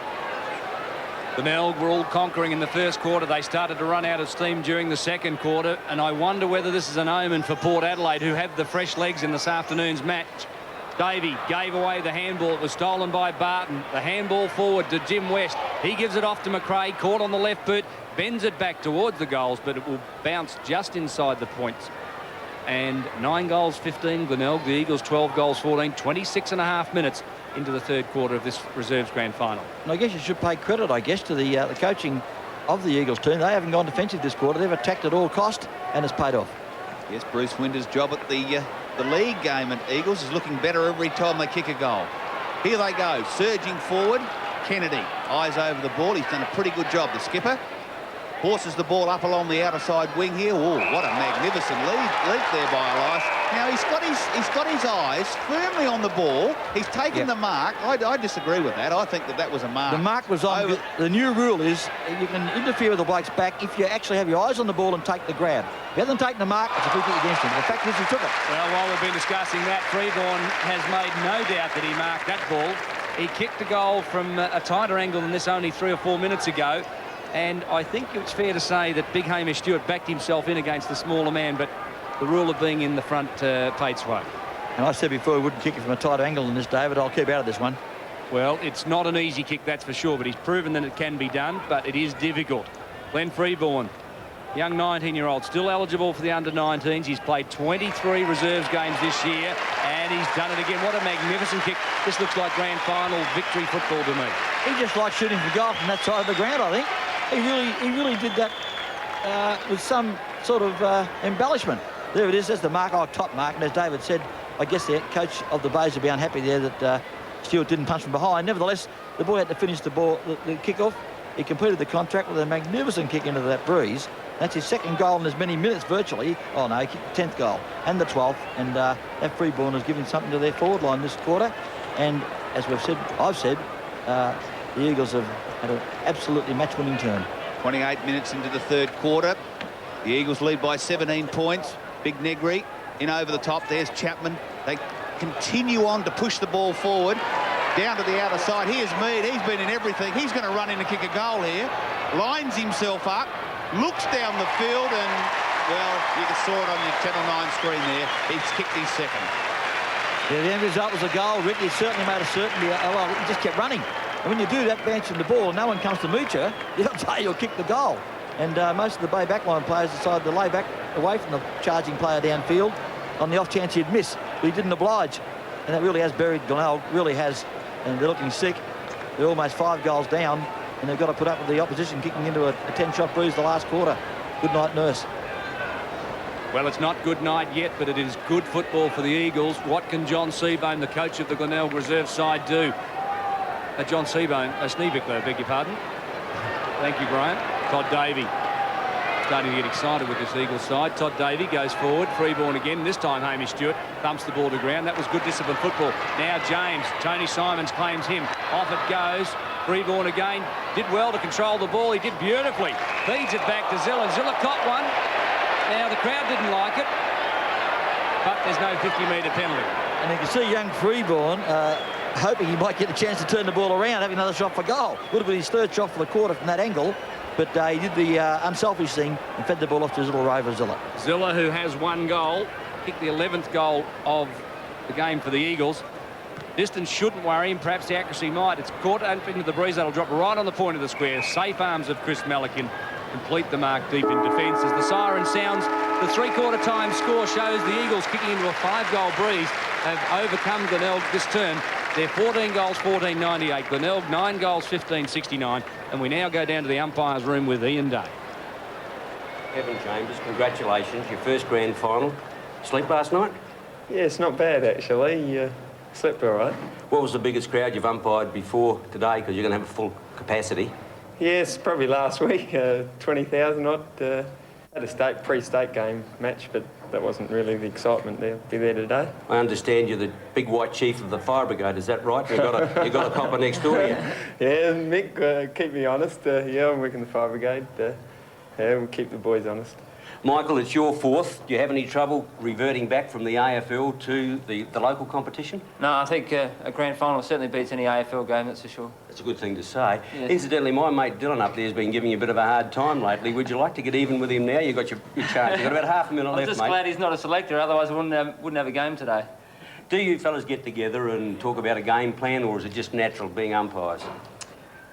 Glenelg were all conquering in the first quarter. They started to run out of steam during the second quarter, and I wonder whether this is an omen for Port Adelaide, who have the fresh legs in this afternoon's match. Davey gave away the handball. It was stolen by Barton. The handball forward to Jim West. He gives it off to McRae, caught on the left boot, bends it back towards the goals, but it will bounce just inside the points. And 9 goals, 15 Glenelg. The Eagles 12 goals, 14, 26.5 minutes into the third quarter of this reserves grand final. And I guess you should pay credit, I guess, to the coaching of the Eagles team. They haven't gone defensive this quarter. They've attacked at all cost, and it's paid off. Yes, Bruce Winter's job at the league game at Eagles is looking better every time they kick a goal. Here they go, surging forward. Kennedy eyes over the ball. He's done a pretty good job, the skipper. Horses the ball up along the outer side wing here. Oh, what a magnificent leap there by Elias. Now, he's got his eyes firmly on the ball. He's taken the mark. I disagree with that. I think that was a mark. The mark was on. The new rule is you can interfere with the bloke's back if you actually have your eyes on the ball and take the grab. If you haven't taken the mark, it's a free kick against him. The fact is he took it. Well, while we've been discussing that, Freeborn has made no doubt that he marked that ball. He kicked the goal from a tighter angle than this only 3 or 4 minutes ago. And I think it's fair to say that big Hamish Stewart backed himself in against the smaller man, but the rule of being in the front paid sway. And I said before, he wouldn't kick it from a tighter angle than this, David. I'll keep out of this one. Well, it's not an easy kick, that's for sure, but he's proven that it can be done, but it is difficult. Glenn Freeborn, young 19-year-old, still eligible for the under-19s. He's played 23 reserves games this year, and he's done it again. What a magnificent kick. This looks like grand final victory football to me. He just likes shooting for goal from that side of the ground, I think. He really did that with some sort of embellishment. There it is. There's the mark, top mark. And as David said, I guess the coach of the Bays would be unhappy there that Stewart didn't punch from behind. Nevertheless, the boy had to finish the kick-off. He completed the contract with a magnificent kick into that breeze. That's his second goal in as many minutes virtually. Oh, no, he kicked the 10th goal and the 12th. And that Freeborn has given something to their forward line this quarter. And as I've said, the Eagles have had an absolutely match-winning turn. 28 minutes into the third quarter. The Eagles lead by 17 points. Big Negri in over the top. There's Chapman. They continue on to push the ball forward. Down to the outer side. Here's Mead. He's been in everything. He's going to run in and kick a goal here. Lines himself up. Looks down the field and, well, you can saw it on your Channel 9 screen there. He's kicked his second. Yeah, the end result was a goal. Ricky certainly made a certainty. Well, he just kept running. And when you do that, benching the ball, no one comes to meet you, they'll say you'll kick the goal. And most of the Bay backline players decided to lay back away from the charging player downfield on the off chance he'd miss, but he didn't oblige. And that really has buried Glenelg, really has. And they're looking sick. They're almost 5 goals down, and they've got to put up with the opposition kicking into a 10-shot breeze the last quarter. Good night, Nurse. Well, it's not good night yet, but it is good football for the Eagles. What can John Seabohm, the coach of the Glenelg reserve side, do? John Seabohm, Sneevick, I beg your pardon. Thank you, Graham. Todd Davey starting to get excited with this Eagles side. Todd Davey goes forward. Freeborn again. This time Hamish Stewart thumps the ball to ground. That was good disciplined football. Now James. Tony Simons claims him. Off it goes. Freeborn again. Did well to control the ball. He did beautifully. Feeds it back to Zilla. Zilla caught one. Now the crowd didn't like it, but there's no 50-metre penalty. And you can see young Freeborn hoping he might get a chance to turn the ball around, have another shot for goal. Would have been his third shot for the quarter from that angle, but he did the unselfish thing and fed the ball off to his little rover, Zilla. Zilla, who has 1 goal, kicked the 11th goal of the game for the Eagles. Distance shouldn't worry him, perhaps the accuracy might. It's caught up into the breeze. That'll drop right on the point of the square. Safe arms of Chris Melican complete the mark deep in defence. As the siren sounds, the 3/4 time score shows the Eagles kicking into a 5-goal breeze have overcome Glenelg this term. They're 14 goals, 14.98. Glenelg, 9 goals, 15.69. And we now go down to the umpires' room with Ian Day. Evan Chambers, congratulations. Your first grand final. Sleep last night? Yeah, it's not bad, actually. Slept all right. What was the biggest crowd you've umpired before today? Because you're going to have a full capacity. Yes, probably last week, 20,000 odd. Had a pre-state game match, but that wasn't really the excitement to be there today. I understand you're the big white chief of the fire brigade. Is that right? You've got a copper next door to you. Yeah, Mick, keep me honest. Yeah, I'm working the fire brigade. Yeah, we'll keep the boys honest. Michael, it's your 4th. Do you have any trouble reverting back from the AFL to the local competition? No, I think a grand final certainly beats any AFL game, that's for sure. That's a good thing to say. Yeah. Incidentally, my mate Dylan up there has been giving you a bit of a hard time lately. Would you like to get even with him now? You've got your chance. You've got about half a minute left, mate. I'm just glad he's not a selector, otherwise I wouldn't have a game today. Do you fellas get together and talk about a game plan, or is it just natural being umpires?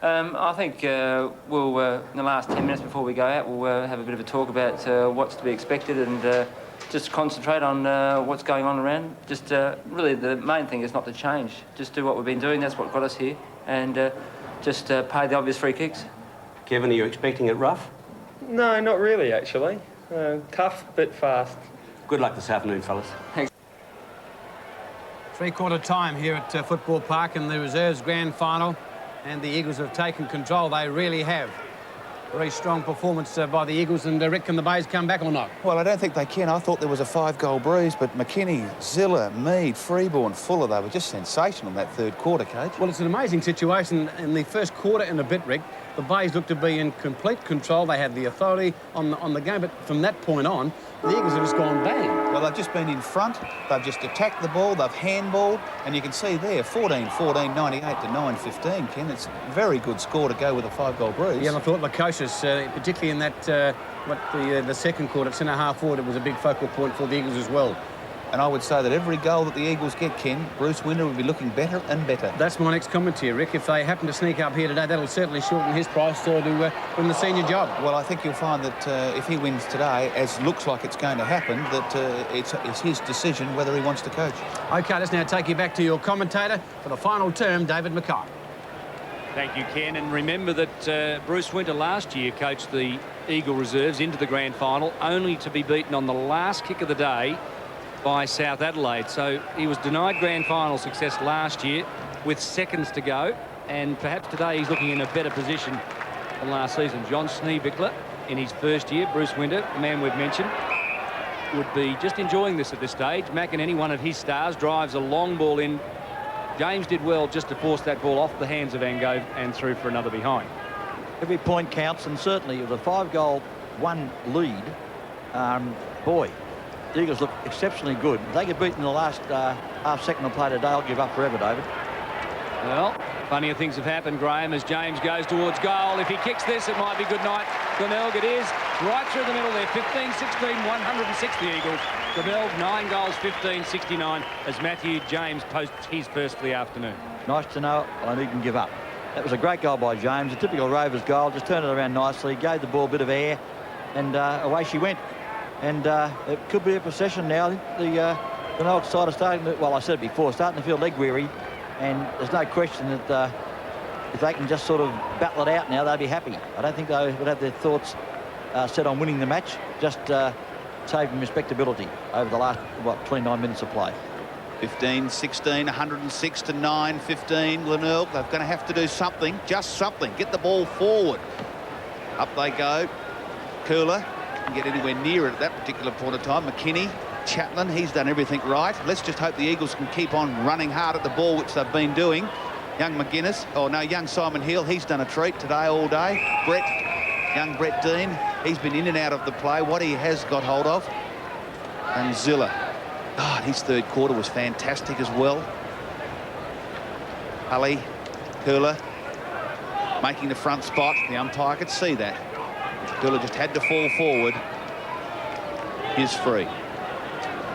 I think we'll, in the last 10 minutes before we go out, we'll have a bit of a talk about what's to be expected and just concentrate on what's going on around. Just really the main thing is not to change. Just do what we've been doing, that's what got us here, and just pay the obvious free kicks. Kevin, are you expecting it rough? No, not really, actually. Tough, but fast. Good luck this afternoon, fellas. Thanks. 3/4 time here at Football Park in the reserves grand final. And the Eagles have taken control. They really have. Very strong performance by the Eagles, and Rick, can the Bays come back or not? Well, I don't think they can. I thought there was a 5-goal breeze, but McKinney, Ziller, Mead, Freeborn, Fuller, they were just sensational in that third quarter, Coach. Well, it's an amazing situation in the first quarter and a bit, Rick. The Bays looked to be in complete control. They had the authority on the game, but from that point on, the Eagles have just gone bang. Well, they've just been in front. They've just attacked the ball. They've handballed. And you can see there, 14-14, 98 to 9-15, Ken. It's a very good score to go with a 5-goal breeze. Yeah, and I thought Lukosius, particularly in that, the second quarter, centre-half forward, it was a big focal point for the Eagles as well. And I would say that every goal that the Eagles get, Ken, Bruce Winter will be looking better and better. That's my next comment to you, Rick. If they happen to sneak up here today, that'll certainly shorten his price to win the senior job. Well, I think you'll find that if he wins today, as looks like it's going to happen, that it's his decision whether he wants to coach. OK, let's now take you back to your commentator for the final term, David Mackay. Thank you, Ken. And remember that Bruce Winter last year coached the Eagle reserves into the grand final, only to be beaten on the last kick of the day by South Adelaide. So he was denied grand final success last year with seconds to go, and perhaps today he's looking in a better position than last season. John Schneebichler in his first year, Bruce Winter, the man we've mentioned, would be just enjoying this at this stage. McInerney, one of his stars, drives a long ball in. James did well just to force that ball off the hands of Angove and through for another behind. Every point counts, and certainly with a 5-goal, 1 lead, boy, the Eagles look exceptionally good. If they get beaten in the last half second of play today, I'll give up forever, David. Well, funnier things have happened, Graham, as James goes towards goal. If he kicks this, it might be good night. Glenelg, it is. Right through the middle there. 15-16, 106 the Eagles. Glenelg, 9 goals, 15-69, as Matthew James posts his first for the afternoon. Nice to know I needn't give up. That was a great goal by James, a typical Rovers goal. Just turned it around nicely, gave the ball a bit of air, and away she went. And it could be a possession now. The Glenelg side are starting to, well, I said it before, starting to feel leg weary, and there's no question that if they can just sort of battle it out now, they'll be happy. I don't think they would have their thoughts set on winning the match, just saving respectability over the last, 29 minutes of play. 15-16, 106 to 9-15. Glenelg, they're going to have to do something, just something. Get the ball forward. Up they go. Cooler. Get anywhere near it at that particular point of time. McKinney, Chaplin, he's done everything right. Let's just hope the Eagles can keep on running hard at the ball, which they've been doing. Young young Simon Hill, he's done a treat today all day. Young Brett Dean, he's been in and out of the play. What he has got hold of. And Ziller, his third quarter was fantastic as well. Hully, Cooler, making the front spot. The umpire could see that. Cooler just had to fall forward. He's free.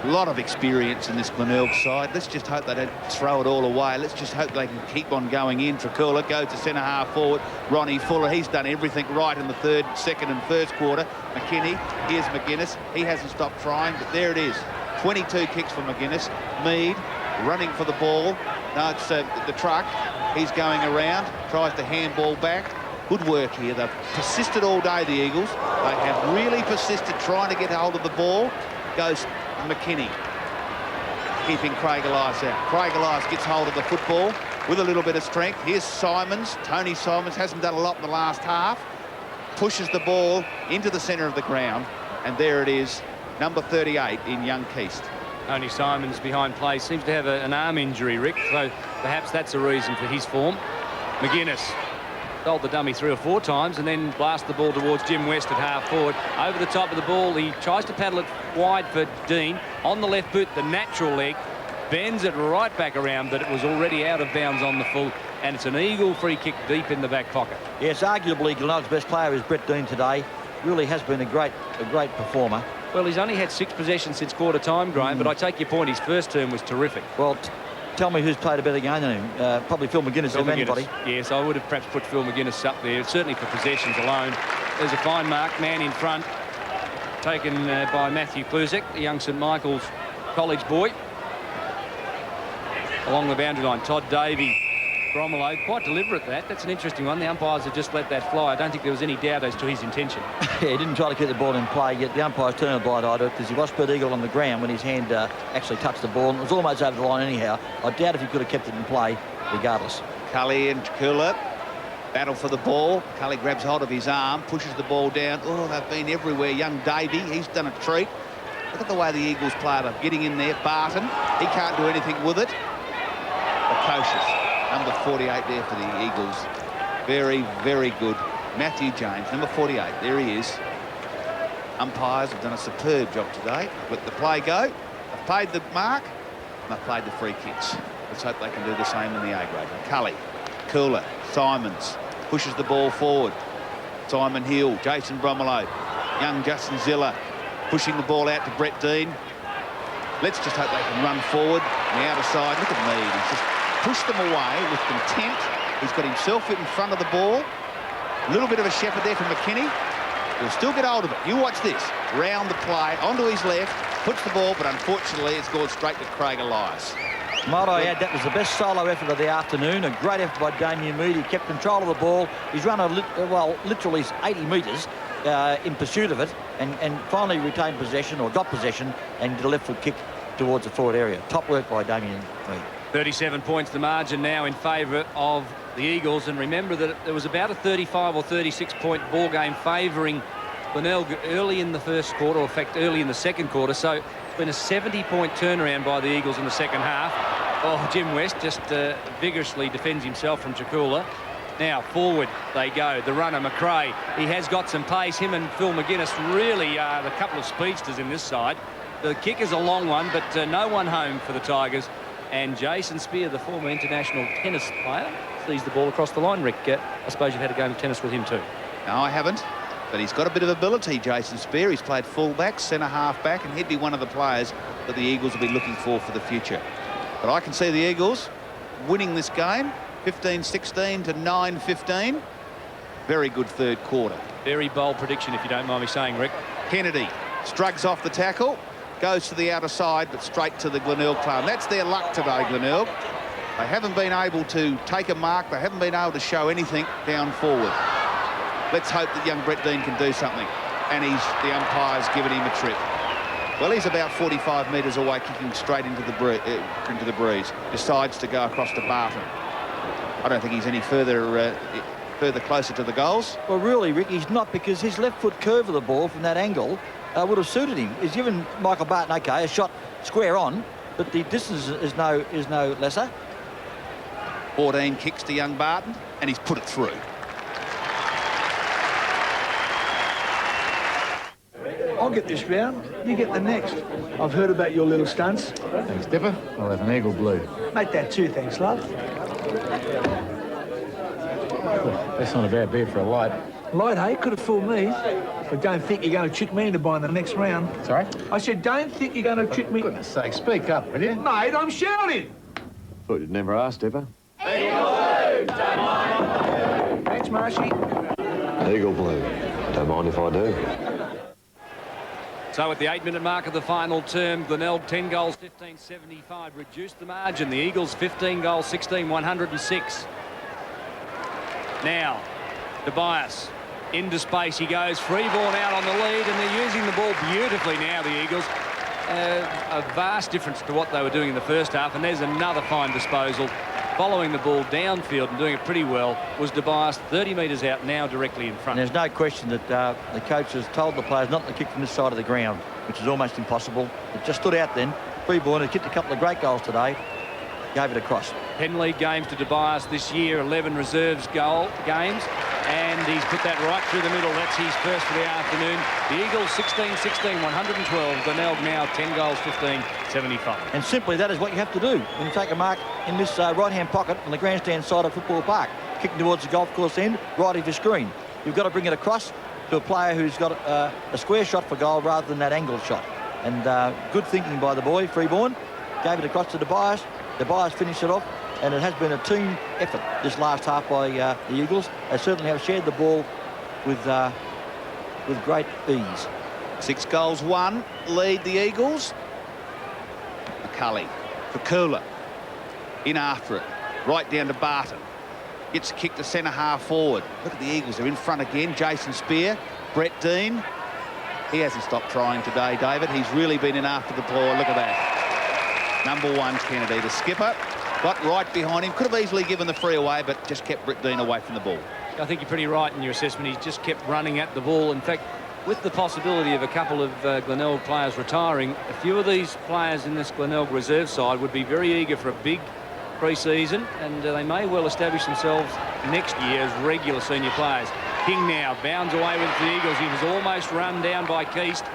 A lot of experience in this Glenelg side. Let's just hope they don't throw it all away. Let's just hope they can keep on going in. Tricoola goes to centre-half forward. Ronnie Fuller, he's done everything right in the third, second and first quarter. McKinney, here's McGuinness. He hasn't stopped trying, but there it is. 22 kicks for McGuinness. Mead running for the ball. No, it's the truck. He's going around, tries to handball back. Good work here. They've persisted all day, the Eagles. They have really persisted trying to get hold of the ball. Goes McKinney, keeping Craig Elias out. Craig Elias gets hold of the football with a little bit of strength. Here's Simons. Tony Simons hasn't done a lot in the last half. Pushes the ball into the centre of the ground. And there it is, number 38 in Young Keast. Tony Simons behind play seems to have an arm injury, Rick, so perhaps that's a reason for his form. McGuinness sold the dummy 3 or 4 times and then blast the ball towards Jim West at half forward. Over the top of the ball, he tries to paddle it wide for Dean. On the left boot, the natural leg, bends it right back around, but it was already out of bounds on the full, and it's an Eagle free kick deep in the back pocket. Yes, arguably Glenelg's best player is Brett Dean today. Really has been a great performer. Well, he's only had 6 possessions since quarter time, Graham, but I take your point, his first term was terrific. Well, tell me who's played a better game than him. Probably Phil McGuinness, if anybody. Yes, I would have perhaps put Phil McGuinness up there, certainly for possessions alone. There's a fine mark, man in front, taken by Matthew Kluzek, the young St Michael's college boy. Along the boundary line, Todd Davey, Bromelo, quite deliberate that. That's an interesting one. The umpires have just let that fly. I don't think there was any doubt as to his intention. Yeah, he didn't try to keep the ball in play, yet the umpires turned a blind eye to it because he was spread eagle on the ground when his hand actually touched the ball. And it was almost over the line anyhow. I doubt if he could have kept it in play regardless. Cully and Tricoola. Battle for the ball. Cully grabs hold of his arm, pushes the ball down. Oh, they've been everywhere. Young Davey, he's done a treat. Look at the way the Eagles play. They're getting in there. Barton, he can't do anything with it. Precocious, number 48 there for the Eagles. Very, very good. Matthew James, number 48. There he is. Umpires have done a superb job today. They've let the play go. They've paid the mark. And they've played the free kicks. Let's hope they can do the same in the A grade. Cully, Cooler, Simons pushes the ball forward. Simon Hill, Jason Bromelo, young Justin Ziller pushing the ball out to Brett Dean. Let's just hope they can run forward on the outer side. Look at Mead. He's just pushed them away with contempt. He's got himself in front of the ball. A little bit of a shepherd there from McKinney. He'll still get hold of it. You watch this. Round the play, onto his left, puts the ball, but unfortunately it's gone straight to Craig Elias. Might I add, that was the best solo effort of the afternoon. A great effort by Damien Mead. He kept control of the ball. He's run, literally 80 metres in pursuit of it and finally retained possession, or got possession, and did a left foot kick towards the forward area. Top work by Damien Mead. 37 points the margin now in favour of the Eagles, and remember that there was about a 35 or 36 point ball game favouring Glenelg early in the first quarter, or in fact early in the second quarter, so it's been a 70-point turnaround by the Eagles in the second half. Oh, Jim West just vigorously defends himself from Chakula. Now forward they go. The runner McRae, he has got some pace. Him and Phil McGuinness really are the couple of speedsters in this side. The kick is a long one, but no one home for the Tigers. And Jason Spear, the former international tennis player, sees the ball across the line. Rick, I suppose you've had a game of tennis with him too. No, I haven't. But he's got a bit of ability, Jason Spear. He's played full-back, centre-half back, and he'd be one of the players that the Eagles will be looking for the future. But I can see the Eagles winning this game, 15-16 to 9-15. Very good third quarter. Very bold prediction, if you don't mind me saying, Rick. Kennedy struggles off the tackle, goes to the outer side, but straight to the Glenelg player. And that's their luck today, Glenelg. They haven't been able to take a mark. They haven't been able to show anything down forward. Let's hope that young Brett Dean can do something. And the umpire's given him a trip. Well, he's about 45 metres away, kicking straight into the breeze. Decides to go across to Barton. I don't think he's any further closer to the goals. Well, really, Rick, he's not, because his left foot curve of the ball from that angle would have suited him. He's given Michael Barton, okay, a shot square on, but the distance is no lesser. 14 kicks to young Barton, and he's put it through. I'll get this round, you get the next. I've heard about your little stunts. Thanks, Dipper. I'll have an eagle blue. Make that too, thanks, love. That's not a bad bid for a light. Light, hey? Could have fooled me. But don't think you're going to trick me into buying the next round. Sorry? I said, don't think you're going to trick me. For goodness sake, speak up, will you? Mate, I'm shouting. Thought you'd never asked, Dipper. Thanks, Marshy. Eagle blue. Don't mind if I do. So at the 8-minute mark of the final term, Glenelg 10 goals, 15-75, reduced the margin. The Eagles 15 goals, 16-106. Now, Tobias into space. He goes Freeborn out on the lead, and they're using the ball beautifully now, the Eagles. A vast difference to what they were doing in the first half, and there's another fine disposal. Following the ball downfield and doing it pretty well was Tobias, 30 metres out, now directly in front. And there's no question that the coach has told the players not to kick from this side of the ground, which is almost impossible. It just stood out then. Freeborn had kicked a couple of great goals today, gave it across. 10 league games to Tobias this year, 11 reserves games, and he's put that right through the middle. That's his first for the afternoon. The Eagles 16-16, 112. Glenelg now 10 goals, 15-75. And simply that is what you have to do when you take a mark in this right-hand pocket on the grandstand side of Football Park, kicking towards the golf course end, right of your screen. You've got to bring it across to a player who's got a square shot for goal rather than that angled shot. And good thinking by the boy, Freeborn. Gave it across to Tobias. Tobias finished it off, and it has been a team effort this last half by the Eagles. They certainly have shared the ball with great ease. 6 goals, 1 lead the Eagles. McCulley for Cooler. In after it. Right down to Barton. Gets a kick to centre half forward. Look at the Eagles. They're in front again. Jason Spear. Brett Dean. He hasn't stopped trying today, David. He's really been in after the ball. Look at that. Number 1, Kennedy. The skipper got right behind him. Could have easily given the free away, but just kept Brett Dean away from the ball. I think you're pretty right in your assessment. He's just kept running at the ball. In fact, with the possibility of a couple of Glenelg players retiring, a few of these players in this Glenelg reserve side would be very eager for a big pre-season, and they may well establish themselves next year as regular senior players. King now bounds away with the Eagles. He was almost run down by Keast.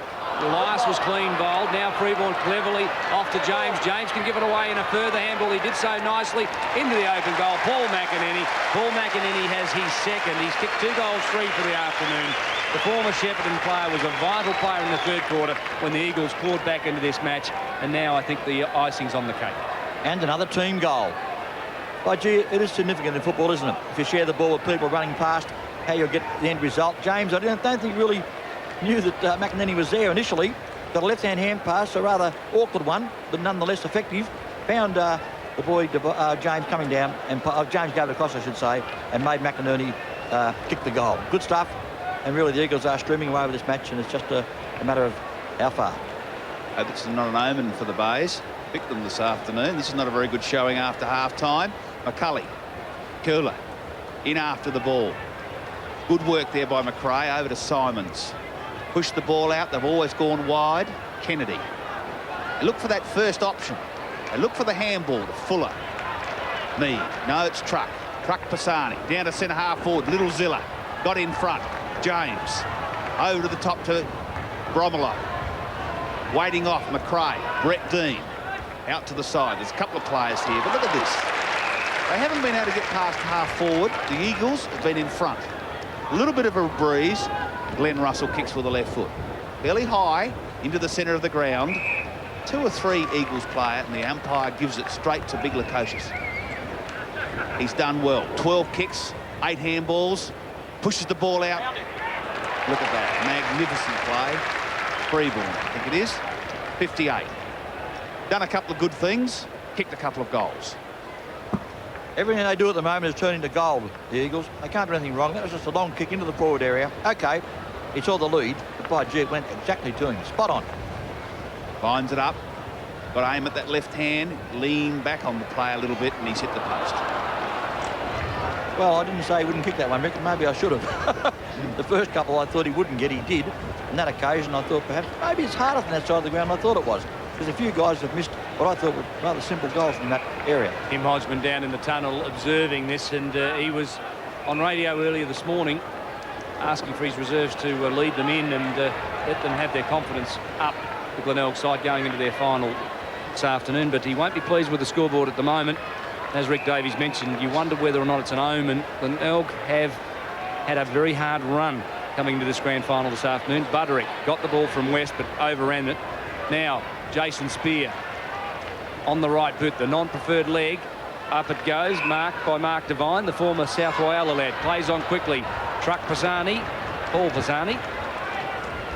Elias was clean bowled. Now Freeborn cleverly off to James. James can give it away in a further handball. He did so nicely into the open goal. Paul McEnany. Paul McEnany has his second. He's kicked 2 goals, 3 for the afternoon. The former Shepparton player was a vital player in the third quarter when the Eagles clawed back into this match, and now I think the icing's on the cake. And another team goal. But gee, it is significant in football, isn't it? If you share the ball with people running past, how you'll get the end result. James, I don't think really knew that McEnany was there initially. Got a left-hand hand pass, a rather awkward one, but nonetheless effective. Found the boy James coming down, and James gave it across, I should say, and made McEnany kick the goal. Good stuff. And really, the Eagles are streaming away with this match, and it's just a matter of how far. This is not an omen for the Bays. Picked them this afternoon. This is not a very good showing after half-time. McCulley, Curler, in after the ball. Good work there by McRae. Over to Simons. Push the ball out. They've always gone wide. Kennedy. They look for that first option. They look for the handball to Fuller. Mead. No, it's Truck. Truck Pisani. Down to centre half forward. Little Zilla. Got in front. James. Over to the top to Bromelo. Waiting off McRae. Brett Dean. Out to the side. There's a couple of players here, but look at this. They haven't been able to get past half forward. The Eagles have been in front. A little bit of a breeze. Glenn Russell kicks with the left foot. Fairly high into the centre of the ground. 2 or 3 Eagles player, and the umpire gives it straight to Big Lukosius. He's done well. 12 kicks, 8 handballs, pushes the ball out. Look at that. Magnificent play. Freeborn, I think it is. 58. Done a couple of good things, kicked a couple of goals. Everything they do at the moment is turning to gold, the Eagles. They can't do anything wrong. That was just a long kick into the forward area. OK, it's all the lead, but by gee, it went exactly to him. Spot on. Finds it up. Got to aim at that left hand. Lean back on the play a little bit, and he's hit the post. Well, I didn't say he wouldn't kick that one, Rick. Maybe I should have. The first couple I thought he wouldn't get, he did. On that occasion, I thought perhaps maybe it's harder from that side of the ground than I thought it was. Because a few guys have missed what I thought were rather simple goals from that area. Tim Hodgman down in the tunnel observing this, and he was on radio earlier this morning asking for his reserves to lead them in and let them have their confidence up, the Glenelg side going into their final this afternoon. But he won't be pleased with the scoreboard at the moment. As Rick Davies mentioned, you wonder whether or not it's an omen. Glenelg have had a very hard run coming into this grand final this afternoon. Buderick got the ball from West but overran it. Now Jason Spear on the right boot, the non-preferred leg. Up it goes, marked by Mark Devine, the former South Whyalla lad. Plays on quickly. Truck Pisani, Paul Pisani.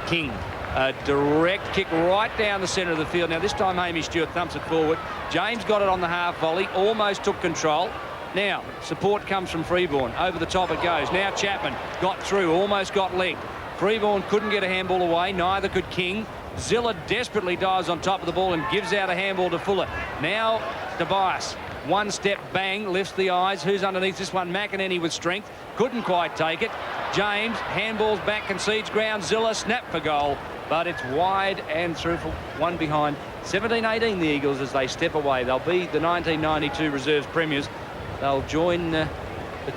King, a direct kick right down the centre of the field. Now this time Hamish Stewart thumps it forward. James got it on the half volley, almost took control. Now support comes from Freeborn. Over the top it goes. Now Chapman got through, almost got legged. Freeborn couldn't get a handball away, neither could King. Zilla desperately dives on top of the ball and gives out a handball to Fuller. Now Tobias, one step, bang, lifts the eyes. Who's underneath this one? McEnany with strength. Couldn't quite take it. James, handballs back, concedes ground. Zilla, snap for goal. But it's wide and through for one behind. 17-18 the Eagles as they step away. They'll be the 1992 reserves premiers. They'll join the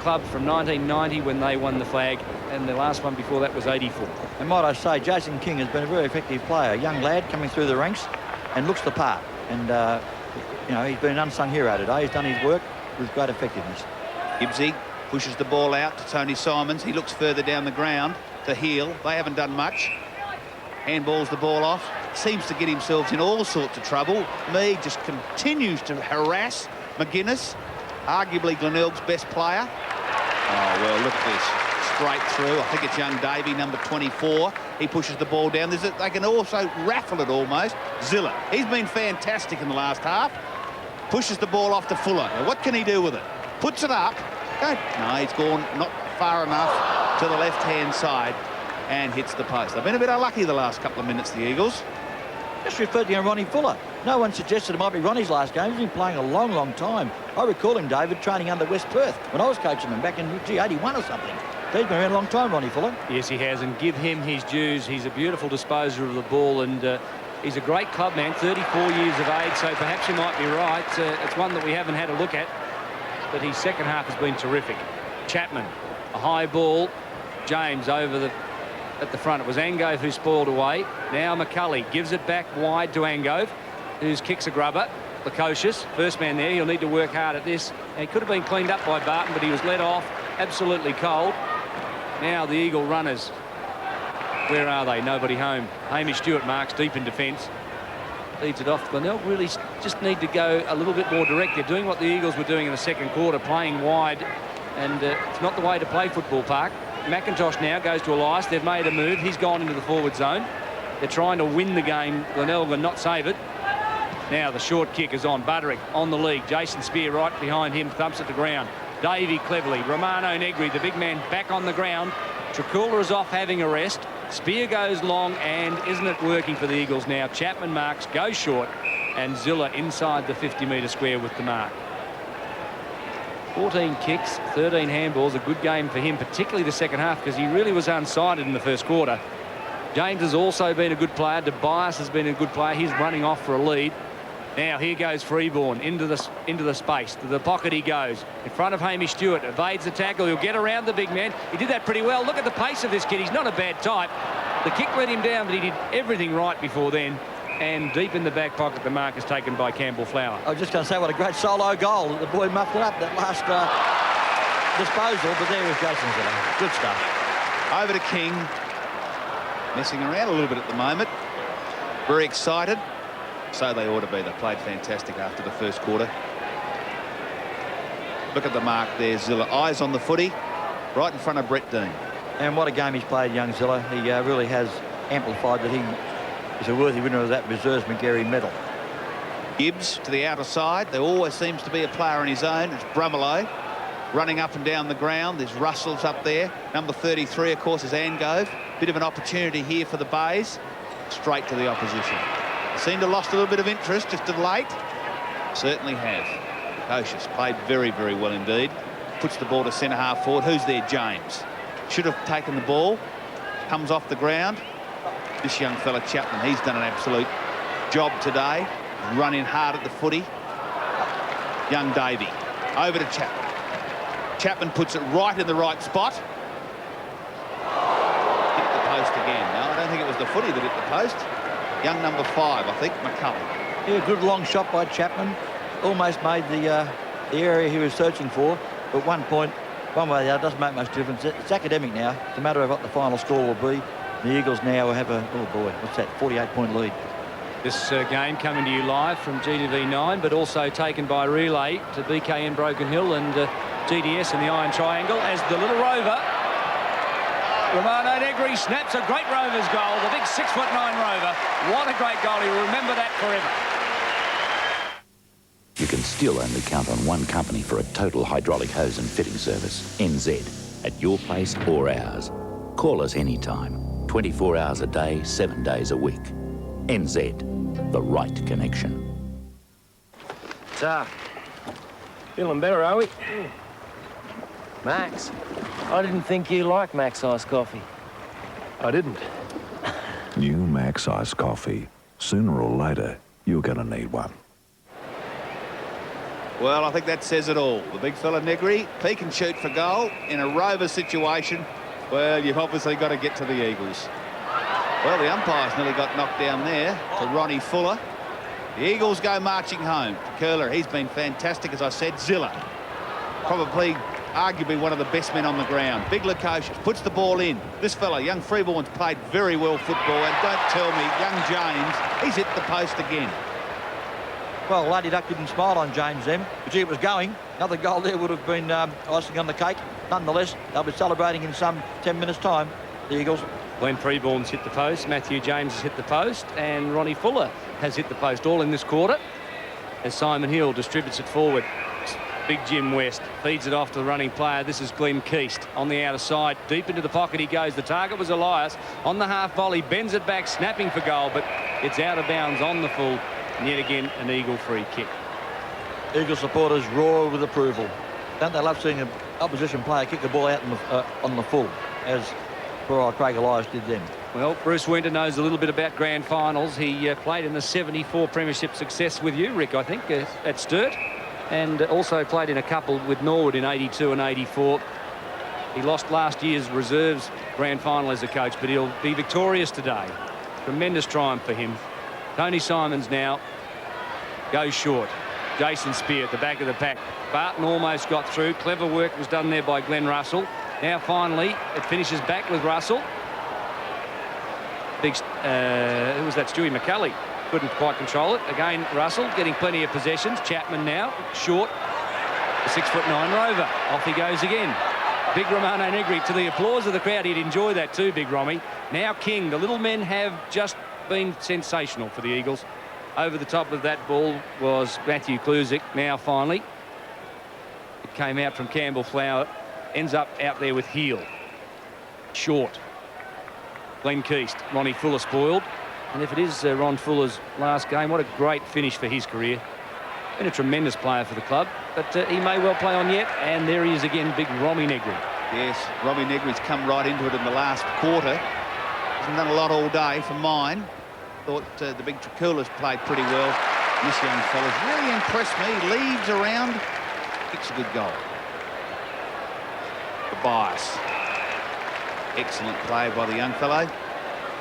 club from 1990 when they won the flag, and the last one before that was 84. And might I say, Jason King has been a very effective player. A young lad coming through the ranks and looks the part. And, you know, he's been an unsung hero today. He's done his work with great effectiveness. Gibbsy pushes the ball out to Tony Simons. He looks further down the ground to Heel. They haven't done much. Handballs the ball off. Seems to get himself in all sorts of trouble. Mead just continues to harass McGuinness, arguably Glenelg's best player. Oh, well, look at this. Straight through. I think it's young Davey, number 24. He pushes the ball down. They can also raffle it almost. Zilla. He's been fantastic in the last half. Pushes the ball off to Fuller. Now, what can he do with it? Puts it up. No, he's gone not far enough to the left-hand side and hits the post. They've been a bit unlucky the last couple of minutes, the Eagles. Just reflecting on Ronnie Fuller. No one suggested it might be Ronnie's last game. He's been playing a long, long time. I recall him, David, training under West Perth when I was coaching him back in 81 or something. He's been around a long time, Ronnie Fuller. Yes, he has, and give him his dues. He's a beautiful disposer of the ball, and he's a great club man, 34 years of age, so perhaps you might be right. It's one that we haven't had a look at, but his second half has been terrific. Chapman, a high ball. James over at the front. It was Angove who spoiled away. Now McCulley gives it back wide to Angove, who's kicks a grubber. Lukosius, first man there. He'll need to work hard at this. And he could have been cleaned up by Barton, but he was let off. Absolutely cold. Now the Eagle runners. Where are they? Nobody home. Hamish Stewart marks deep in defence. Leads it off. Glenelg really just need to go a little bit more direct. They're doing what the Eagles were doing in the second quarter, playing wide, and it's not the way to play Football Park. McIntosh now goes to Elias. They've made a move. He's gone into the forward zone. They're trying to win the game, Glenelg, and not save it. Now the short kick is on. Buderick on the league. Jason Spear right behind him, thumps it to ground. Davey cleverly. Romano Negri, the big man, back on the ground. Tricula is off having a rest. Spear goes long, and isn't it working for the Eagles now? Chapman marks, goes short, and Zilla inside the 50-metre square with the mark. 14 kicks, 13 handballs, a good game for him, particularly the second half, because he really was unsighted in the first quarter. James has also been a good player. Tobias has been a good player. He's running off for a lead. Now here goes Freeborn into the space. To the pocket he goes. In front of Hamish Stewart. Evades the tackle. He'll get around the big man. He did that pretty well. Look at the pace of this kid. He's not a bad type. The kick let him down, but he did everything right before then. And deep in the back pocket, the mark is taken by Campbell Flower. I was just going to say what a great solo goal. The boy muffed it up that last disposal, but there was Jason Zilla. Good stuff. Over to King. Messing around a little bit at the moment. Very excited. So they ought to be. They played fantastic after the first quarter. Look at the mark there, Zilla. Eyes on the footy, right in front of Brett Dean. And what a game he's played, young Zilla. He really has amplified that he is a worthy winner of that Reserves McGarry medal. Gibbs to the outer side. There always seems to be a player in his own. It's Brumelo running up and down the ground. There's Russell's up there. Number 33, of course, is Angove. Bit of an opportunity here for the Bays. Straight to the opposition. Seemed to have lost a little bit of interest just of late. Certainly have. Lukosius played very, very well indeed. Puts the ball to centre half forward. Who's there? James. Should have taken the ball. Comes off the ground. This young fella Chapman, he's done an absolute job today. Running hard at the footy. Young Davey. Over to Chapman. Chapman puts it right in the right spot. Hit the post again. No, I don't think it was the footy that hit the post. Young number 5, I think, McCulley. Yeah, good long shot by Chapman. Almost made the area he was searching for. But one point, one way or the other, doesn't make much difference. It's academic now. It's a matter of what the final score will be. The Eagles now have a, oh boy, what's that, 48-point lead. This game coming to you live from GTV9, but also taken by relay to BKN Broken Hill and GDS in the Iron Triangle as the little rover. Romano Negri snaps a great Rovers goal, the big 6'9" Rover. What a great goal. He'll remember that forever. You can still only count on one company for a total hydraulic hose and fitting service. NZ. At your place or ours. Call us anytime. 24 hours a day, 7 days a week. NZ. The right connection. So, feeling better, are we? Max, I didn't think you liked Max Iced Coffee. I didn't. New Max Iced Coffee. Sooner or later, you're going to need one. Well, I think that says it all. The big fella Negri, peek and shoot for goal in a Rover situation. Well, you've obviously got to get to the Eagles. Well, the umpires nearly got knocked down there to Ronnie Fuller. The Eagles go marching home. Curler, he's been fantastic, as I said. Zilla, probably arguably one of the best men on the ground. Big Lukosius puts the ball in. This fella, young Freeborn's played very well football, and don't tell me, young James, he's hit the post again. Well, Lady Duck didn't smile on James then. But gee, it was going. Another goal there would have been icing on the cake. Nonetheless, they'll be celebrating in some 10 minutes' time, the Eagles. Glenn Freeborn's hit the post, Matthew James has hit the post, and Ronnie Fuller has hit the post, all in this quarter, as Simon Hill distributes it forward. Big Jim West feeds it off to the running player. This is Glenn Keast on the outer side. Deep into the pocket he goes. The target was Elias. On the half volley, bends it back, snapping for goal, but it's out of bounds on the full. And yet again, an Eagle free kick. Eagle supporters roar with approval. Don't they love seeing an opposition player kick the ball out on the full, as poor old Craig Elias did then? Well, Bruce Winter knows a little bit about grand finals. He played in the 74 premiership success with you, Rick, I think, at Sturt. And also played in a couple with Norwood in 82 and 84. He lost last year's reserves grand final as a coach, but he'll be victorious today. Tremendous triumph for him. Tony Simons now goes short. Jason Spear at the back of the pack. Barton almost got through. Clever work was done there by Glenn Russell. Now finally it finishes back with Russell. Who was that? Stewie McCulley couldn't quite control it. Again, Russell getting plenty of possessions. Chapman now short. The 6'9" Rover. Off he goes again. Big Romano Negri, to the applause of the crowd. He'd enjoy that too, Big Romy. Now King. The little men have just been sensational for the Eagles. Over the top of that ball was Matthew Kluzik. Now finally it came out from Campbell Flower. Ends up out there with Heel. Short. Glenn Keast. Ronnie Fuller spoiled. And if it is Ron Fuller's last game, what a great finish for his career. Been a tremendous player for the club, but he may well play on yet. And there he is again, Big Romy Negri. Yes, Romy Negri's come right into it in the last quarter. Hasn't done a lot all day for mine. Thought the big Trakulas played pretty well. This young fella's really impressed me. Leads around, kicks a good goal. The bias. Excellent play by the young fellow.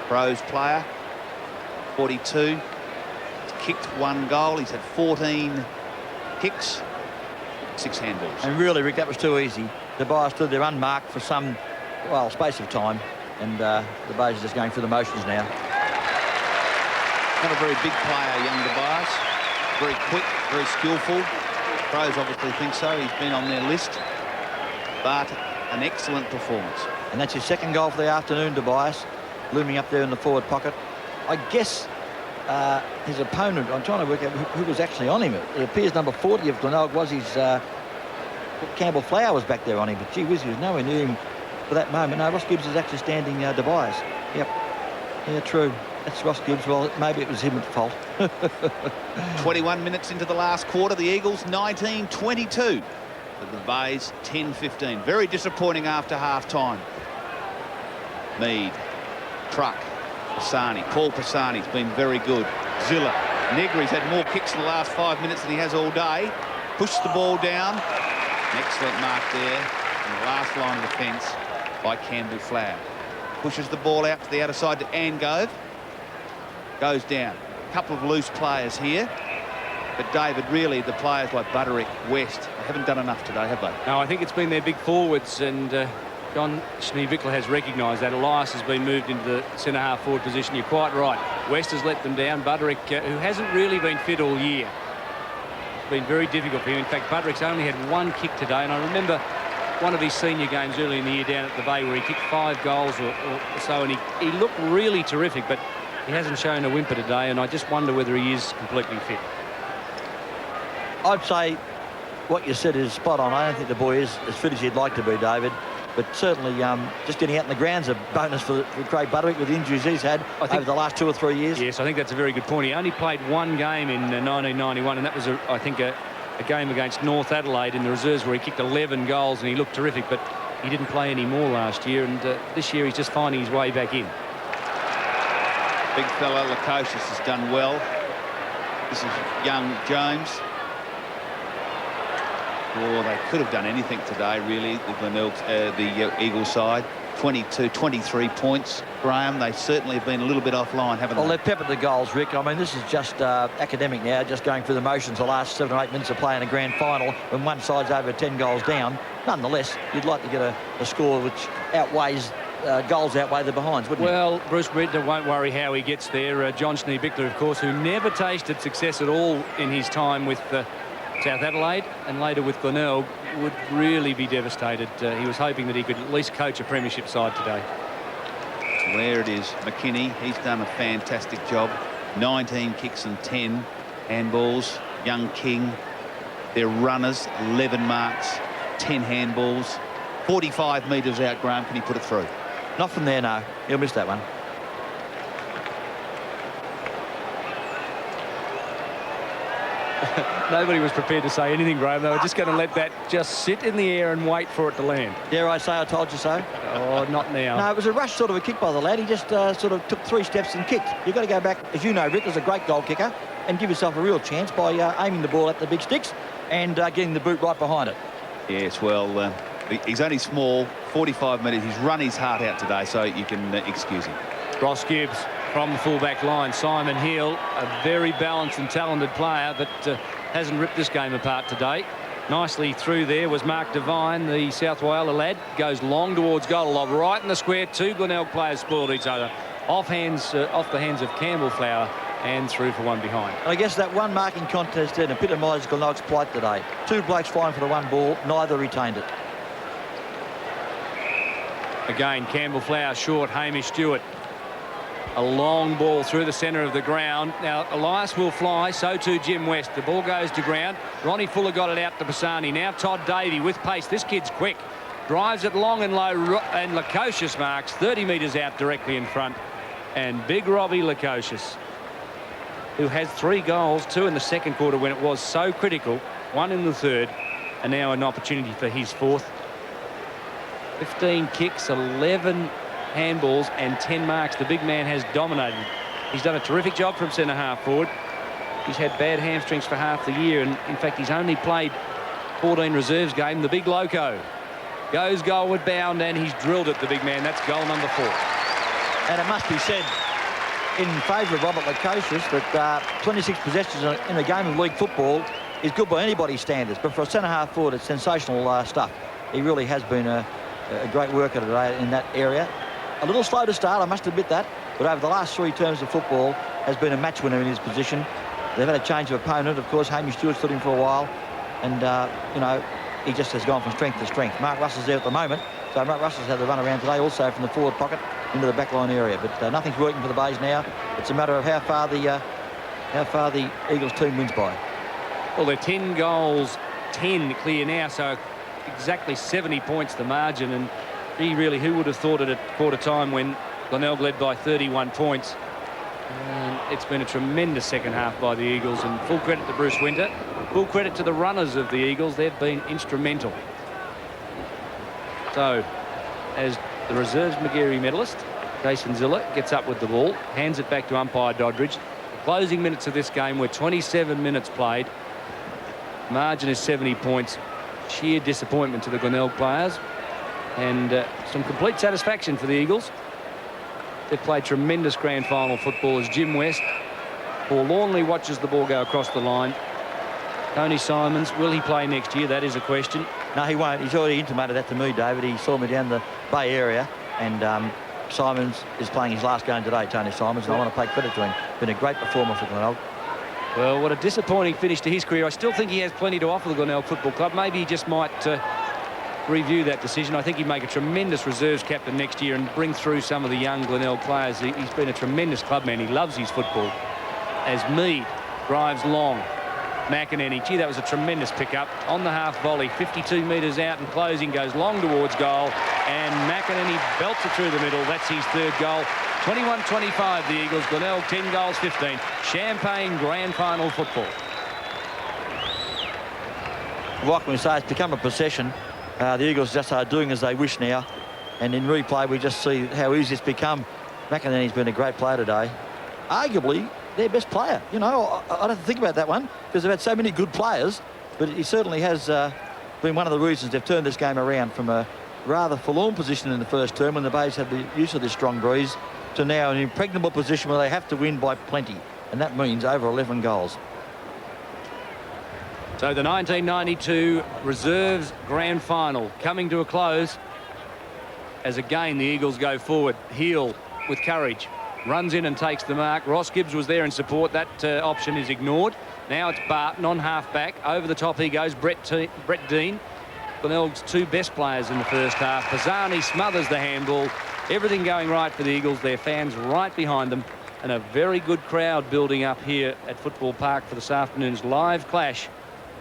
Pros player, 42. He's kicked 1 goal. He's had 14 kicks, 6 handballs. And really, Rick, that was too easy. The bias stood there unmarked for some, well, space of time. And the Bayes is just going through the motions now. Not a very big player, young DeBias. Very quick, very skillful. Pros obviously think so. He's been on their list. But an excellent performance. And that's his 2nd goal for the afternoon, DeBias. Looming up there in the forward pocket. I guess his opponent, I'm trying to work out who was actually on him. It appears number 40 of Glenelg was his... Campbell Flower was back there on him. But gee whiz, he was nowhere near him for that moment. No, Ross Gibbs is actually standing DeBias. Yep. Yeah, true. That's Ross Gibbs. Well, maybe it was him at fault. 21 minutes into the last quarter. The Eagles 19-22. The Bays 10-15. Very disappointing after half-time. Mead. Truck. Pisani. Paul Pisani's been very good. Zilla. Negri's had more kicks in the last 5 minutes than he has all day. Pushed the ball down. An excellent mark there in the last line of defence by Campbell Flower. Pushes the ball out to the outer side to Angove. Goes down. A couple of loose players here. But David, really, the players like Butterick, West, they haven't done enough today, have they? No, I think it's been their big forwards, and John Schneewickler has recognised that. Elias has been moved into the centre-half forward position. You're quite right. West has let them down. Butterick, who hasn't really been fit all year. It's been very difficult for him. In fact, Butterick's only had 1 kick today, and I remember one of his senior games early in the year down at the Bay where he kicked 5 goals or so, and he looked really terrific, but he hasn't shown a whimper today, and I just wonder whether he is completely fit. I'd say what you said is spot on. I don't think the boy is as fit as you'd like to be, David. But certainly just getting out in the ground's a bonus for Craig Butterick with the injuries he's had over the last 2 or 3 years. Yes, I think that's a very good point. He only played 1 game in 1991, and that was, I think, a game against North Adelaide in the reserves where he kicked 11 goals and he looked terrific, but he didn't play any more last year, and this year he's just finding his way back in. Big fella, Lukosius has done well. This is young James. Oh, they could have done anything today, really, the Glenelg's, the Eagles side. 22, 23 points. Graham, they certainly have been a little bit offline, haven't they? Well, they've peppered the goals, Rick. I mean, this is just academic now, just going through the motions the last 7 or 8 minutes of play in a grand final when one side's over 10 goals down. Nonetheless, you'd like to get a score which outweighs goals outweigh the behinds, wouldn't Well, Bruce Bridner won't worry how he gets there. John Schneewickler, of course, who never tasted success at all in his time with South Adelaide and later with Glenelg, would really be devastated. He was hoping that he could at least coach a premiership side today. Where it is, McKinney, he's done a fantastic job. 19 kicks and 10 handballs. Young King, they're runners, 11 marks, 10 handballs. 45 metres out, Graham, can he put it through? Not from there, no. He'll miss that one. Nobody was prepared to say anything, Graham. They were just going to let that just sit in the air and wait for it to land. Dare I say I told you so? Oh, not now. No, it was a rush sort of a kick by the lad. He just sort of took 3 steps and kicked. You've got to go back, as you know, Rick, as a great goal kicker, and give yourself a real chance by aiming the ball at the big sticks and getting the boot right behind it. Yes, well, he's only small, 45 metres. He's run his heart out today, so you can excuse him. Ross Gibbs from the fullback line. Simon Hill, a very balanced and talented player, but hasn't ripped this game apart today. Nicely through there was Mark Devine, the South Wales lad. Goes long towards goal, lob right in the square. 2 Glenelg players spoiled each other. Off the hands of Campbell Flower and through for one behind. And I guess that one marking contest then epitomises Glenelg's plight today. 2 blokes flying for the one ball, neither retained it. Again, Campbell Flower short, Hamish Stewart. A long ball through the centre of the ground. Now, Elias will fly, so too Jim West. The ball goes to ground. Ronnie Fuller got it out to Pisani. Now Todd Davey with pace. This kid's quick. Drives it long and low, and Lukosius marks 30 metres out directly in front. And big Robbie Lukosius, who has 3 goals, 2 in the second quarter when it was so critical, 1 in the third, and now an opportunity for his 4th. 15 kicks, 11 handballs and 10 marks. The big man has dominated. He's done a terrific job from centre half forward. He's had bad hamstrings for half the year, and in fact he's only played 14 reserves game. The big loco goes goalward bound, and he's drilled it, the big man. That's goal number 4. And it must be said in favour of Robert Lukosius that 26 possessions in a game of league football is good by anybody's standards, but for a centre half forward it's sensational stuff. He really has been a great worker today in that area. A little slow to start, I must admit that, but over the last 3 terms of football has been a match winner in his position. They've had a change of opponent. Of course, Hamish Stewart stood him for a while, and you know, he just has gone from strength to strength. Mark Russell's there at the moment, so Mark Russell's had the run around today also from the forward pocket into the backline area, but nothing's working for the Bays now. It's a matter of how far the Eagles team wins by. Well, they're 10 goals, 10 clear now, so exactly 70 points the margin, and really, who would have thought it at quarter time when Glenelg led by 31 points? And it's been a tremendous second half by the Eagles, and full credit to Bruce Winter, full credit to the runners of the Eagles. They've been instrumental. So, as the reserves Magarey medalist, Jason Ziller gets up with the ball, hands it back to umpire Doddridge. The closing minutes of this game were 27 minutes played. Margin is 70 points. Sheer disappointment to the Glenelg players, and some complete satisfaction for the Eagles. They've played tremendous grand final football as Jim West forlornly watches the ball go across the line. Tony Simons, will he play next year? That is a question. No, he won't. He's already intimated that to me, David. He saw me down the Bay Area, and Simons is playing his last game today, Tony Simons, and I want to pay credit to him. Been a great performer for Glenelg. Well, what a disappointing finish to his career. I still think he has plenty to offer the Glenelg Football Club. Maybe he just might review that decision. I think he'd make a tremendous reserves captain next year and bring through some of the young Glenelg players. He's been a tremendous clubman. He loves his football. As Mead drives long, McEnany, gee, that was a tremendous pickup on the half volley. 52 metres out and closing, goes long towards goal, and McEnany belts it through the middle. That's his 3rd goal. 21-25 the Eagles. Glenelg 10 goals 15. Champagne grand final football. What can we say? It's become a possession. The Eagles just are doing as they wish now, and in replay we just see how easy it's become. McEnany's been a great player today, arguably their best player. You know, I don't have to think about that one because they've had so many good players, but he certainly has been one of the reasons they've turned this game around from a rather forlorn position in the first term when the Bays had the use of this strong breeze to now an impregnable position where they have to win by plenty, and that means over 11 goals. So the 1992 Reserves Grand Final coming to a close as again the Eagles go forward. Heel with courage, runs in and takes the mark. Ross Gibbs was there in support. That option is ignored. Now it's Barton on half-back. Over the top he goes, Brett Dean. Glenelg's 2 best players in the first half. Pisani smothers the handball. Everything going right for the Eagles. Their fans right behind them. And a very good crowd building up here at Football Park for this afternoon's live clash.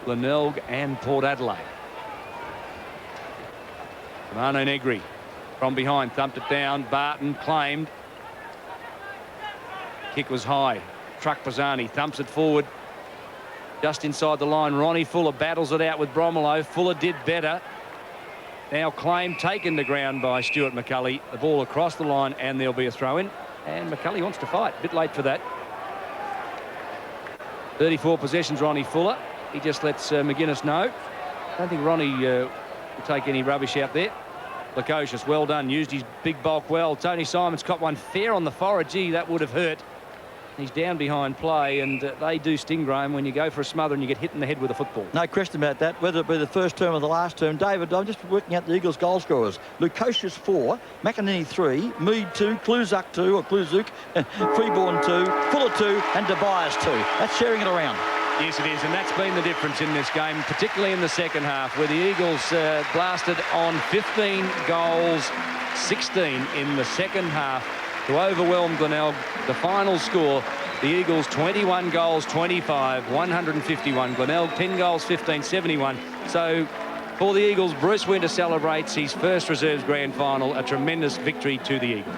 Glenelg and Port Adelaide. Romano Negri from behind thumped it down. Barton claimed. Kick was high. Truck Pisani thumps it forward. just inside the line. Ronnie Fuller battles it out with Bromelo. Fuller did better. Now claim taken to ground by Stuart McCulley. The ball across the line, and there'll be a throw-in. And McCulley wants to fight. A bit late for that. 34 possessions, Ronnie Fuller. He just lets McGuinness know. I don't think Ronnie will take any rubbish out there. Lukosius, well done. Used his big bulk well. Tony Simon's caught one fair on the forehead. Gee, that would have hurt. He's down behind play, and they do sting, Graham, when you go for a smother and you get hit in the head with a football. No question about that, whether it be the first term or the last term. David, I'm just working out the Eagles' goal scorers. Lukosius 4, McInerney 3, Mead 2, Kluzuk 2, or Kluzuk, Freeborn 2, Fuller 2, and Tobias 2. That's sharing it around. Yes, it is, and that's been the difference in this game, particularly in the second half, where the Eagles blasted on 15 goals, 16 in the second half to overwhelm Glenelg. The final score, the Eagles 21 goals, 25, 151. Glenelg 10 goals, 15, 71. So for the Eagles, Bruce Winter celebrates his first reserves grand final, a tremendous victory to the Eagles.